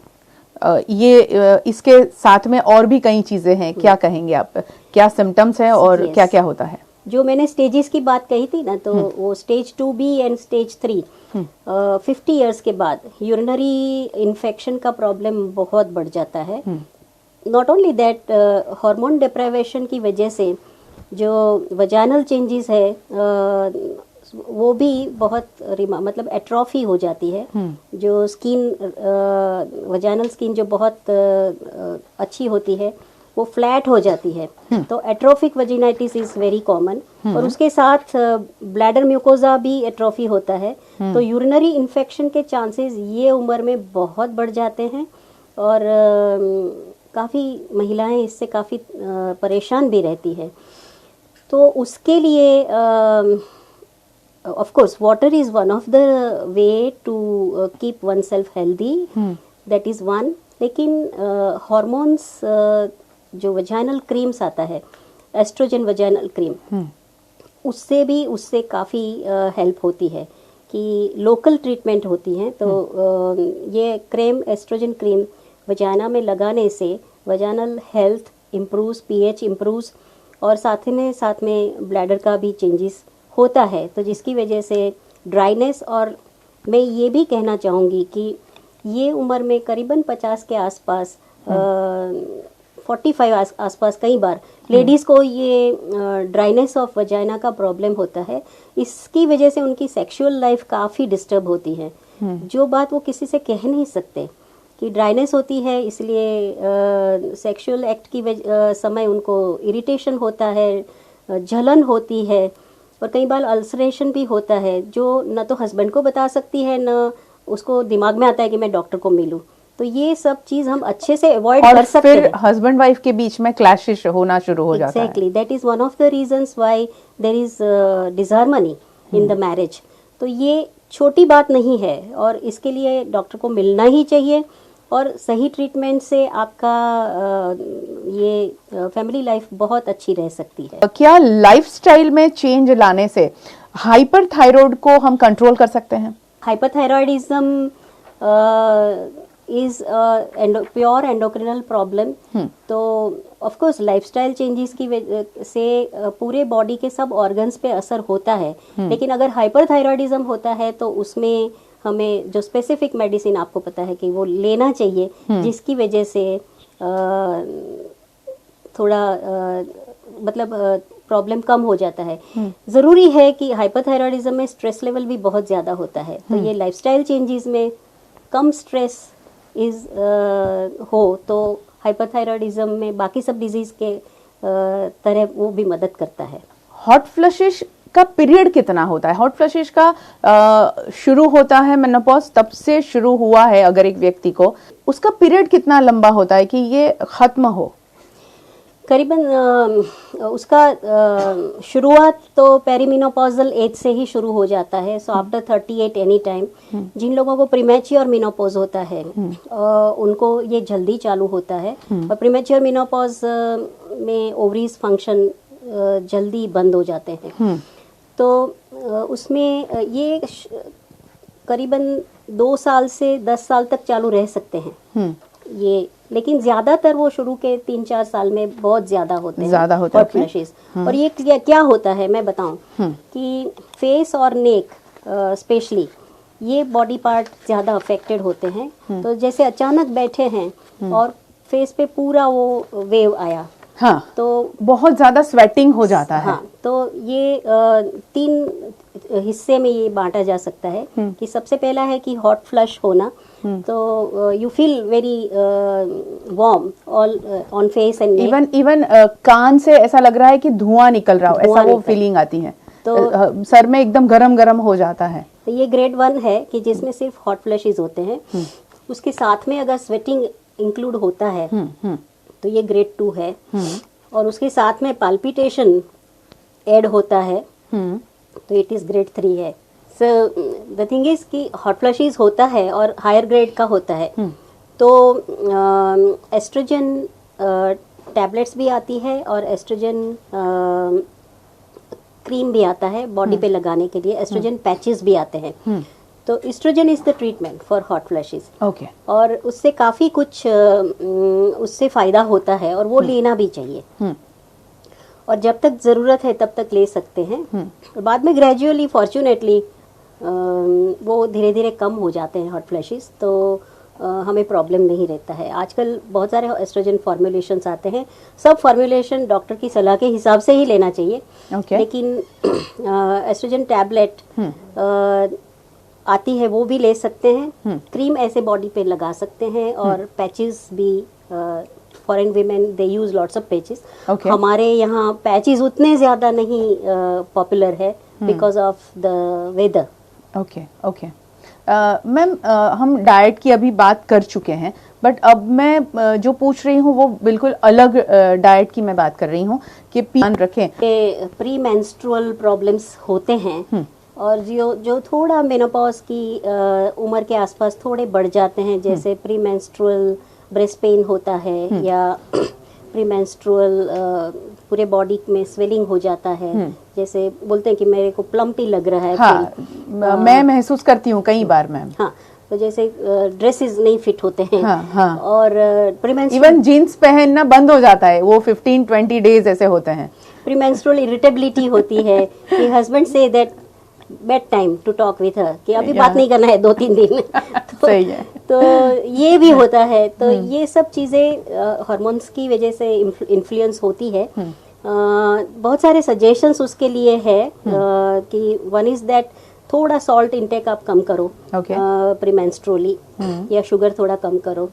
ये इसके साथ में और भी कई चीजें हैं, क्या कहेंगे आप? क्या सिम्टम्स है और क्या क्या होता है? जो मैंने स्टेजेस की बात कही थी ना, तो वो stage 2B and stage 3 50 years के बाद यूरिनरी इन्फेक्शन का प्रॉब्लम बहुत बढ़ जाता है। Not only that, hormone deprivation की वजह से जो वजाइनल चेंजेस है वो भी बहुत मतलब एट्रोफी हो जाती है। जो स्किन, वजाइनल स्किन जो बहुत अच्छी होती है वो फ्लैट हो जाती है। तो एट्रोफिक वजिनाइटिस इज वेरी कॉमन, और उसके साथ ब्लैडर म्यूकोजा भी एट्रोफी होता है। तो यूरिनरी इन्फेक्शन के चांसेस ये उम्र में बहुत बढ़ जाते हैं, और काफ़ी महिलाएं इससे काफ़ी परेशान भी रहती है। तो उसके लिए of course water is one of the way to keep oneself healthy, that is one. लेकिन हॉर्मोन्स, जो वजाइनल क्रीम्स आता है, एस्ट्रोजन वजाइनल क्रीम, उससे काफ़ी हेल्प होती है कि लोकल ट्रीटमेंट होती हैं। तो ये क्रीम, एस्ट्रोजन क्रीम वजाइना में लगाने से vaginal health improves, pH improves, और साथ में ब्लैडर का भी चेंजेस होता है, तो जिसकी वजह से ड्राइनेस। और मैं ये भी कहना चाहूँगी कि ये उम्र में करीबन 50 के आसपास, 45 आसपास कई बार लेडीज़ को ये ड्राइनेस ऑफ वजाइना का प्रॉब्लम होता है। इसकी वजह से उनकी सेक्सुअल लाइफ काफ़ी डिस्टर्ब होती है, जो बात वो किसी से कह नहीं सकते कि ड्राइनेस होती है, इसलिए सेक्सुअल एक्ट की समय उनको इरिटेशन होता है, जलन होती है, और कई बार अल्सरेशन भी होता है, जो न तो हस्बैंड को बता सकती है, न उसको दिमाग में आता है कि मैं डॉक्टर को मिलूं। तो ये सब चीज हम अच्छे से अवॉइड कर सकते हैं। फिर हस्बैंड वाइफ के बीच में क्लैशेस होना शुरू हो जाता है। Exactly, that is one of the reasons why there is disharmony in the marriage. तो ये छोटी बात नहीं है और इसके लिए डॉक्टर को मिलना ही चाहिए और सही ट्रीटमेंट से आपका ये फैमिली लाइफ बहुत अच्छी रह सकती है। क्या लाइफस्टाइल में चेंज लाने से हाइपरथायरॉइड को हम कंट्रोल कर सकते हैं? Hyperthyroidism is pure endocrinal problem. तो ऑफ कोर्स लाइफस्टाइल चेंजेस की वजह से पूरे बॉडी के सब ऑर्गन्स पे असर होता है, लेकिन अगर हाइपरथायरॉयडिज्म होता है तो उसमें हमें जो स्पेसिफिक मेडिसिन आपको पता है कि वो लेना चाहिए, जिसकी वजह से थोड़ा मतलब प्रॉब्लम कम हो जाता है। ज़रूरी है कि हाइपरथायरॉयडिज्म में स्ट्रेस लेवल भी बहुत ज़्यादा होता है, तो ये लाइफस्टाइल चेंजेस में कम स्ट्रेस हो तो हाइपरथायरॉयडिज्म में बाकी सब डिजीज़ के तरह वो भी मदद करता है। हॉट फ्लशेस का पीरियड कितना होता है? हॉट फ्लशेस का शुरू होता है मेनोपॉज तब से शुरू हुआ है अगर एक व्यक्ति को, उसका पीरियड कितना लंबा होता है कि ये खत्म हो? करीबन उसका शुरुआत तो पेरीमिनोपॉजल एज से ही शुरू हो जाता है। So after 38 any time. जिन लोगों को प्रीमेच्योर मिनोपॉज होता है उनको ये जल्दी चालू होता है, और प्रीमेच्योर मिनोपॉज में ओवरीज फंक्शन जल्दी बंद हो जाते हैं। तो उसमें ये करीबन 2 साल से 10 साल तक चालू रह सकते हैं ये, लेकिन ज्यादातर वो शुरू के 3-4 साल में बहुत ज्यादा होते हैं हॉट फ्लैशेस। और ये क्या होता है मैं बताऊं कि फेस और नेक स्पेशली ये बॉडी पार्ट ज्यादा अफेक्टेड होते हैं। तो जैसे अचानक बैठे हैं और फेस पे पूरा वो वेव आया, हाँ, तो बहुत ज्यादा स्वेटिंग हो जाता है। हाँ, तो ये 3 हिस्से में ये बांटा जा सकता है कि सबसे पहला है कि हॉट फ्लश होना, तो you feel very warm all on face and neck. Even कान से ऐसा लग रहा है कि धुआं निकल रहा हो, ऐसा वो फीलिंग आती है। तो सर में एकदम गरम गरम हो जाता है। तो ये ग्रेड 1 है कि जिसमें सिर्फ हॉट फ्लशेस होते हैं। उसके साथ में अगर स्वेटिंग इंक्लूड होता है तो ये ग्रेड 2 है। और उसके साथ में पाल्पिटेशन ऐड होता है तो इट इज ग्रेड 3 है। सो द थिंग इज कि हॉट फ्लशेस होता है और हायर ग्रेड का होता है, तो एस्ट्रोजन टैबलेट्स भी आती है और एस्ट्रोजन क्रीम भी आता है बॉडी पे लगाने के लिए, एस्ट्रोजन पैचेस भी आते हैं। तो oestrogen is the treatment for hot flashes. Okay. और उससे काफी कुछ उससे फायदा होता है और वो लेना भी चाहिए। और जब तक जरूरत है तब तक ले सकते हैं। और बाद में ग्रेजुअली फॉर्चुनेटली वो धीरे धीरे कम हो जाते हैं हॉट फ्लैशेस, तो हमें प्रॉब्लम नहीं रहता है। आजकल बहुत सारे एस्ट्रोजन फॉर्मुलेशंस आते हैं, सब फॉर्मुलेशन डॉक्टर की सलाह के हिसाब से ही लेना चाहिए। लेकिन एस्ट्रोजन टैबलेट आती है वो भी ले सकते हैं, क्रीम ऐसे बॉडी पे लगा सकते हैं, और पैचेस भी foreign women they use lots of patches. हमारे यहाँ पैचेस उतने ज्यादा नहीं पॉपुलर है because of the weather. Okay ma'am, हम डाइट की अभी बात कर चुके हैं, बट अब मैं जो पूछ रही हूँ वो बिल्कुल अलग डाइट की मैं बात कर रही हूँ कि ध्यान रखें। प्री मेंस्ट्रुअल प्रॉब्लम्स होते हैं और जो थोड़ा मेनोपॉज की उम्र के आसपास थोड़े बढ़ जाते हैं, जैसे प्री मेंस्ट्रुअल ब्रेस्ट पेन होता है या प्री मेंस्ट्रुअल पूरे बॉडी में स्वेलिंग हो जाता है, जैसे बोलते हैं कि मेरे को प्लम्पी लग रहा है। हाँ, मैं महसूस करती हूँ कई बार मैम। हाँ, तो जैसे ड्रेसेस नहीं फिट होते हैं। हाँ। और इवन जीन्स पहनना बंद हो जाता है, वो 15-20 डेज ऐसे होते हैं। प्री मेंस्ट्रुअल इरिटेबिलिटी होती है कि हस्बैंड से that bed time to talk with her, कि अभी बात नहीं करना है 2-3 दिन। तो, सही है। तो ये भी होता है। तो ये सब चीज़ें हार्मोन्स की वजह से इन्फ्लुएंस होती है। बहुत सारे सजेशंस उसके लिए है कि वन इज दैट थोड़ा सॉल्ट इंटेक आप कम करो प्रीमेंस्ट्रुअली, या शुगर थोड़ा कम करो,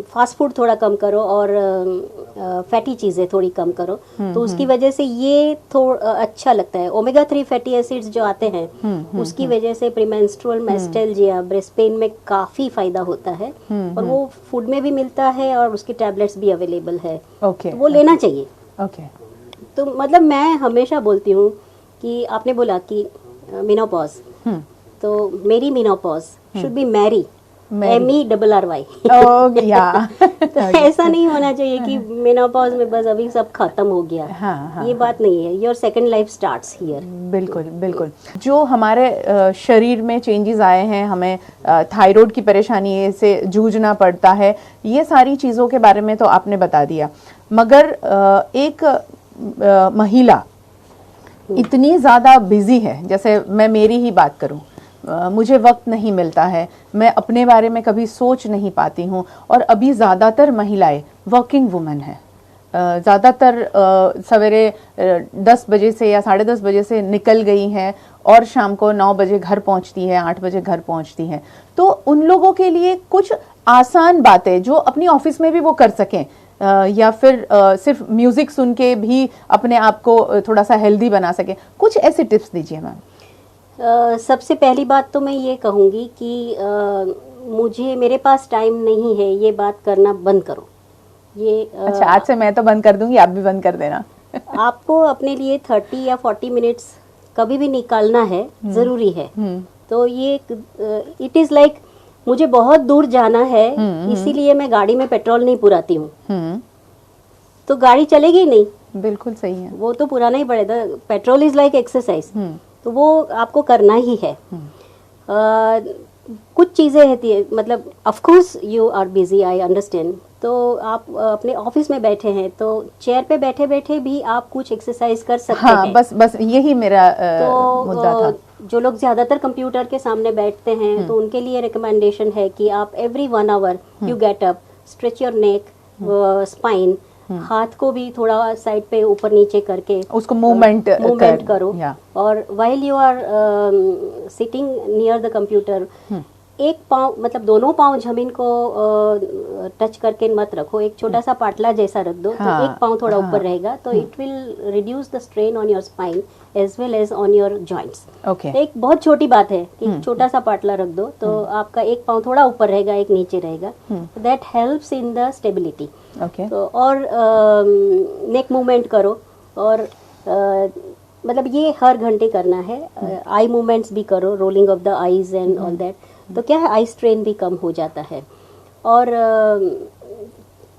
फास्ट फूड थोड़ा कम करो, और फैटी चीज़ें थोड़ी कम करो। तो उसकी वजह से ये थोड़ा अच्छा लगता है। ओमेगा 3 फैटी एसिड्स जो आते हैं उसकी वजह से प्रीमेंस्ट्रुअल मैस्टेल्जिया ब्रेस्ट पेन में काफ़ी फायदा होता है, और वो फूड में भी मिलता है और उसकी टैबलेट्स भी अवेलेबल है। तो वो लेना चाहिए। तो मतलब मैं हमेशा बोलती हूँ कि आपने बोला कि मेनोपॉज, तो मेरी menopause should be Mary, MERRY। या तो ऐसा नहीं होना चाहिए कि मेनोपॉज में बस अभी सब खत्म हो गया। हाँ, ये बात नहीं है। Your second life starts here. बिल्कुल बिल्कुल। जो हमारे शरीर में चेंजेस आए हैं, हमें थायराइड की परेशानी से जूझना पड़ता है, ये सारी चीज़ों के बारे में तो आपने बता दिया, मगर एक महिला इतनी ज़्यादा बिजी है, जैसे मैं मेरी ही बात करूं, मुझे वक्त नहीं मिलता है, मैं अपने बारे में कभी सोच नहीं पाती हूँ, और अभी ज़्यादातर महिलाएं वर्किंग वुमेन हैं, ज़्यादातर सवेरे 10 बजे से या 10:30 बजे से निकल गई हैं और शाम को 9 बजे घर पहुँचती है, 8 बजे घर पहुँचती हैं। तो उन लोगों के लिए कुछ आसान बातें जो अपनी ऑफिस में भी वो कर सकें, या फिर सिर्फ म्यूजिक सुन के भी अपने आप को थोड़ा सा हेल्दी बना सकें, कुछ ऐसे टिप्स दीजिए मैम। सबसे पहली बात तो मैं ये कहूँगी कि मेरे पास टाइम नहीं है, ये बात करना बंद करो। ये अच्छा, आज से मैं तो बंद कर दूंगी, आप भी बंद कर देना। आपको अपने लिए 30 या 40 मिनट्स कभी भी निकालना है, जरूरी है। तो ये इट इज लाइक मुझे बहुत दूर जाना है, इसीलिए मैं गाड़ी में पेट्रोल नहीं पुराती हूँ, तो गाड़ी चलेगी नहीं। बिल्कुल सही है। वो तो पुराना ही पड़ेगा। पेट्रोल इज लाइक एक्सरसाइज, तो वो आपको करना ही है। कुछ चीज़ें रहती है, मतलब of course you are busy, I understand. तो आप अपने ऑफिस में बैठे हैं, तो चेयर पे बैठे बैठे भी आप कुछ एक्सरसाइज कर सकते हैं। बस यही मेरा मुद्दा था। जो लोग ज्यादातर कंप्यूटर के सामने बैठते हैं, तो उनके लिए रिकमेंडेशन है कि आप every 1 hour you get up, stretch your neck, spine, हाथ को भी थोड़ा साइड पे ऊपर नीचे करके उसको मूवमेंट करो। और while you are sitting near the computer, एक पाँव, मतलब दोनों पाँव जमीन को टच करके मत रखो, एक छोटा सा पाटला जैसा रख दो। तो एक पाँव थोड़ा ऊपर रहेगा, तो it will reduce the strain on your spine as well as on your joints. एक बहुत छोटी बात है कि छोटा सा पाटला रख दो, तो आपका एक पाँव थोड़ा ऊपर रहेगा, एक नीचे रहेगा। That helps in the stability. तो और नेक मूवमेंट करो, और मतलब ये हर घंटे करना है। आई मूवमेंट्स भी करो, rolling of the eyes and all that. तो क्या है, आई स्ट्रेन भी कम हो जाता है। और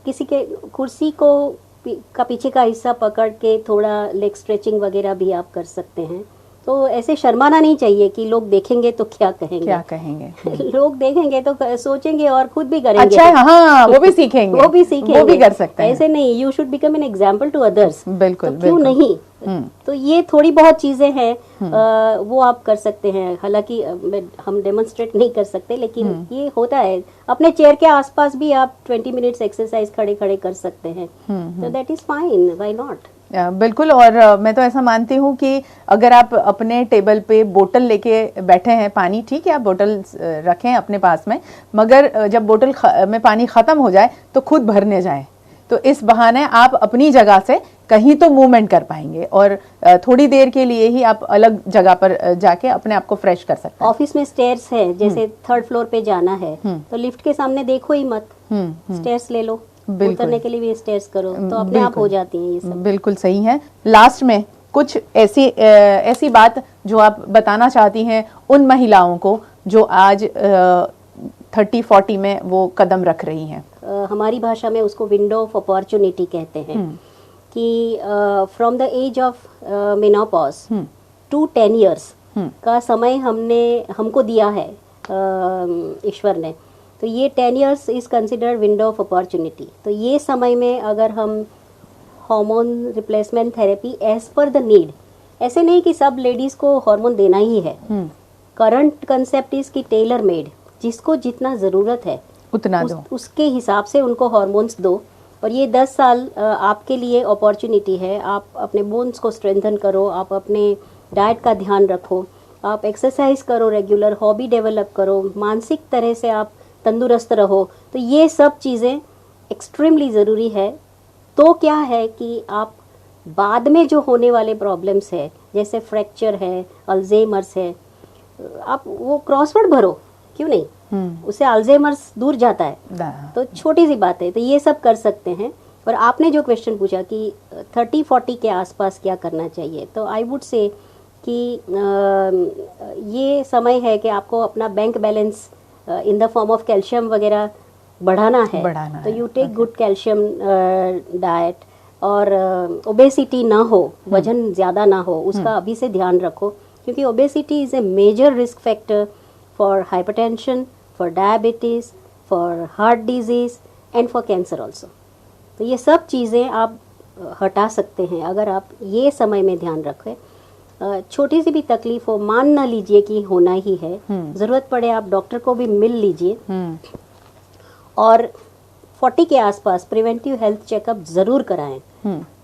किसी के कुर्सी को का पीछे का हिस्सा पकड़ के थोड़ा लेग स्ट्रेचिंग वगैरह भी आप कर सकते हैं। तो ऐसे शर्माना नहीं चाहिए कि लोग देखेंगे तो क्या कहेंगे। लोग देखेंगे तो सोचेंगे और खुद भी करेंगे। अच्छा, हाँ, वो भी सीखेंगे, वो भी कर सकते हैं। ऐसे नहीं, you should become an example to others. बिल्कुल, तो क्यों नहीं। तो ये थोड़ी बहुत चीजें हैं, वो आप कर सकते हैं। हालांकि हम डेमोन्स्ट्रेट नहीं कर सकते, लेकिन ये होता है। अपने चेयर के आसपास भी आप 20 मिनट्स एक्सरसाइज खड़े खड़े कर सकते हैं, तो that is fine, why not. बिल्कुल। और मैं तो ऐसा मानती हूँ कि अगर आप अपने टेबल पे बोतल लेके बैठे हैं, पानी, ठीक है, आप बोतल रखें अपने पास में, मगर जब बोतल में पानी खत्म हो जाए तो खुद भरने जाएं। तो इस बहाने आप अपनी जगह से कहीं तो मूवमेंट कर पाएंगे, और थोड़ी देर के लिए ही आप अलग जगह पर जाके अपने आप को फ्रेश कर सकते हैं। ऑफिस में स्टेयर्स है, जैसे 3rd फ्लोर पे जाना है, तो लिफ्ट के सामने देखो ही मत, स्टेयर्स ले लो, उतरने के लिए भी स्टेयर्स करो, तो अपने आप हो जाती हैं ये सब। बिल्कुल सही है। लास्ट में कुछ ऐसी बात जो आप बताना चाहती हैं उन महिलाओं को जो आज 30-40 में वो कदम रख रही हैं? हमारी भाषा में उसको विंडो ऑफ अपॉर्चुनिटी कहते हैं, कि from the age of menopause to 10 years का समय हमको दिया है ईश्वर ने। तो ये 10 years is considered window of opportunity. तो ये समय में अगर हम hormone replacement therapy as per the need, ऐसे नहीं कि सब लेडीज को हार्मोन देना ही है। करंट कंसेप्ट इज की टेलर मेड, जिसको जितना जरूरत है उतना दो, उसके हिसाब से उनको हार्मोन्स दो। और ये 10 साल आपके लिए अपॉर्चुनिटी है। आप अपने बोन्स को स्ट्रेंथन करो, आप अपने डाइट का ध्यान रखो, आप एक्सरसाइज करो रेगुलर, हॉबी डेवलप करो, मानसिक तरह से आप तंदुरुस्त रहो। तो ये सब चीज़ें एक्सट्रीमली ज़रूरी है। तो क्या है कि आप बाद में जो होने वाले प्रॉब्लम्स है, जैसे फ्रैक्चर है, अल्जाइमर्स है, आप वो क्रॉसवर्ड भरो, क्यों नहीं, उससे अल्जाइमर्स दूर जाता है। तो छोटी सी बात है, तो ये सब कर सकते हैं। और आपने जो क्वेश्चन पूछा कि 30-40 के आसपास क्या करना चाहिए, तो आई वुड से कि ये समय है कि आपको अपना bank balance in the form of calcium वगैरह बढ़ाना है, तो you take good calcium diet, और ओबेसिटी ना हो, वजन ज़्यादा ना हो, उसका अभी से ध्यान रखो, क्योंकि obesity is a major risk factor for hypertension, for diabetes, for heart disease and for cancer also. तो ये सब चीज़ें आप हटा सकते हैं अगर आप ये समय में ध्यान रखें। छोटी सी भी तकलीफ हो, मान ना लीजिए कि होना ही है, ज़रूरत पड़े आप डॉक्टर को भी मिल लीजिए, और 40 के आसपास प्रिवेंटिव हेल्थ चेकअप ज़रूर कराएं।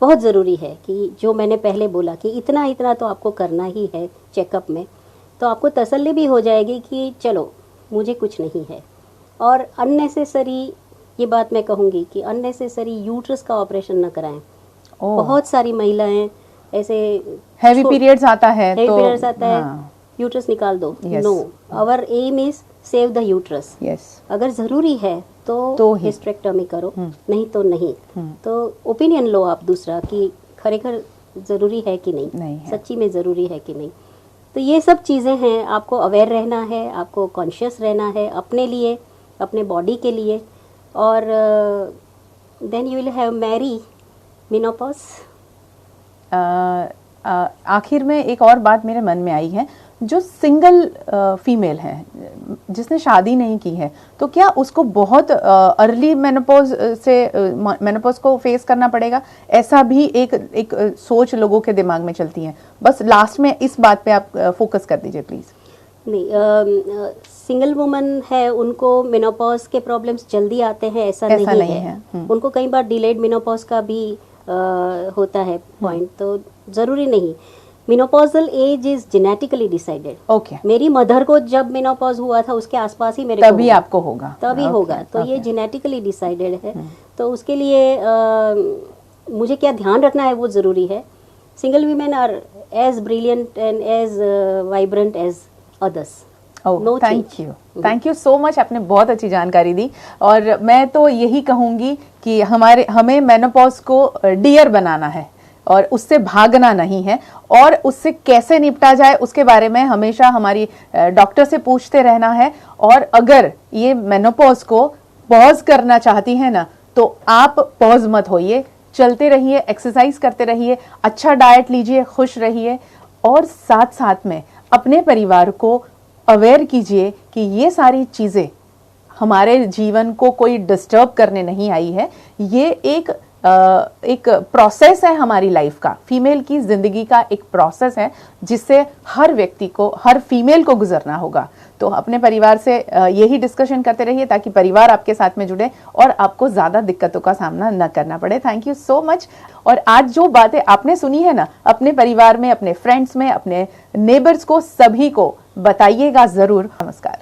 बहुत ज़रूरी है कि जो मैंने पहले बोला कि इतना इतना तो आपको करना ही है चेकअप में, तो आपको तसल्ली भी हो जाएगी कि चलो मुझे कुछ नहीं है। और अननेसेसरी, ये बात मैं कहूँगी कि अननेसेसरी यूट्रस का ऑपरेशन न कराएं। बहुत सारी महिलाएं ऐसे हैवी पीरियड्स आता है, हैवी तो पीरियड्स आता है, यूट्रस निकाल दो। No, our aim is save the uterus. अगर ज़रूरी है तो हिस्टेरेक्टोमी करो, नहीं तो नहीं। तो ओपिनियन लो आप दूसरा कि खरेखर ज़रूरी है कि नहीं है। सच्ची में ज़रूरी है कि नहीं। तो ये सब चीज़ें हैं, आपको अवेयर रहना है, आपको कॉन्शियस रहना है अपने लिए, अपने बॉडी के लिए, और then you will have merry menopause. आखिर में एक और बात मेरे मन में आई है, जो सिंगल फीमेल है जिसने शादी नहीं की है, तो क्या उसको बहुत अर्ली मेनोपॉज से मेनोपॉज को फेस करना पड़ेगा? ऐसा भी एक सोच लोगों के दिमाग में चलती है। बस लास्ट में इस बात पे आप फोकस कर दीजिए प्लीज। नहीं, सिंगल वुमन है, उनको मेनोपॉज के प्रॉब्लम्स जल्दी आते हैं ऐसा नहीं है। उनको कई बार डिलेड मेनोपॉज का भी होता है पॉइंट, तो ज़रूरी नहीं। Menopausal as is genetically decided. Okay, मेरी मदर को जब मेनोपॉज हुआ था उसके आसपास ही मेरे तभी आपको होगा, तभी होगा। तो ये जेनेटिकली डिसाइडेड है। तो उसके लिए मुझे क्या ध्यान रखना है वो ज़रूरी है। Single women are as brilliant and as vibrant as others. Thank you so much, आपने बहुत अच्छी जानकारी दी। और मैं तो यही कहूंगी कि हमें मेनोपॉज को डियर बनाना है और उससे भागना नहीं है, और उससे कैसे निपटा जाए उसके बारे में हमेशा हमारी डॉक्टर से पूछते रहना है। और अगर ये मेनोपॉज को पॉज करना चाहती है ना, तो आप पॉज मत होइए, चलते रहिए, एक्सरसाइज करते रहिए, अच्छा डाइट लीजिए, खुश रहिए, और साथ साथ में अपने परिवार को अवेयर कीजिए कि ये सारी चीजें हमारे जीवन को कोई डिस्टर्ब करने नहीं आई है। ये एक प्रोसेस है हमारी लाइफ का, फीमेल की जिंदगी का एक प्रोसेस है जिससे हर व्यक्ति को, हर फीमेल को गुजरना होगा। तो अपने परिवार से यही डिस्कशन करते रहिए ताकि परिवार आपके साथ में जुड़े और आपको ज्यादा दिक्कतों का सामना न करना पड़े। Thank you so much. और आज जो बातें आपने सुनी है ना, अपने परिवार में, अपने फ्रेंड्स में, अपने नेबर्स को, सभी को बताइएगा जरूर। नमस्कार।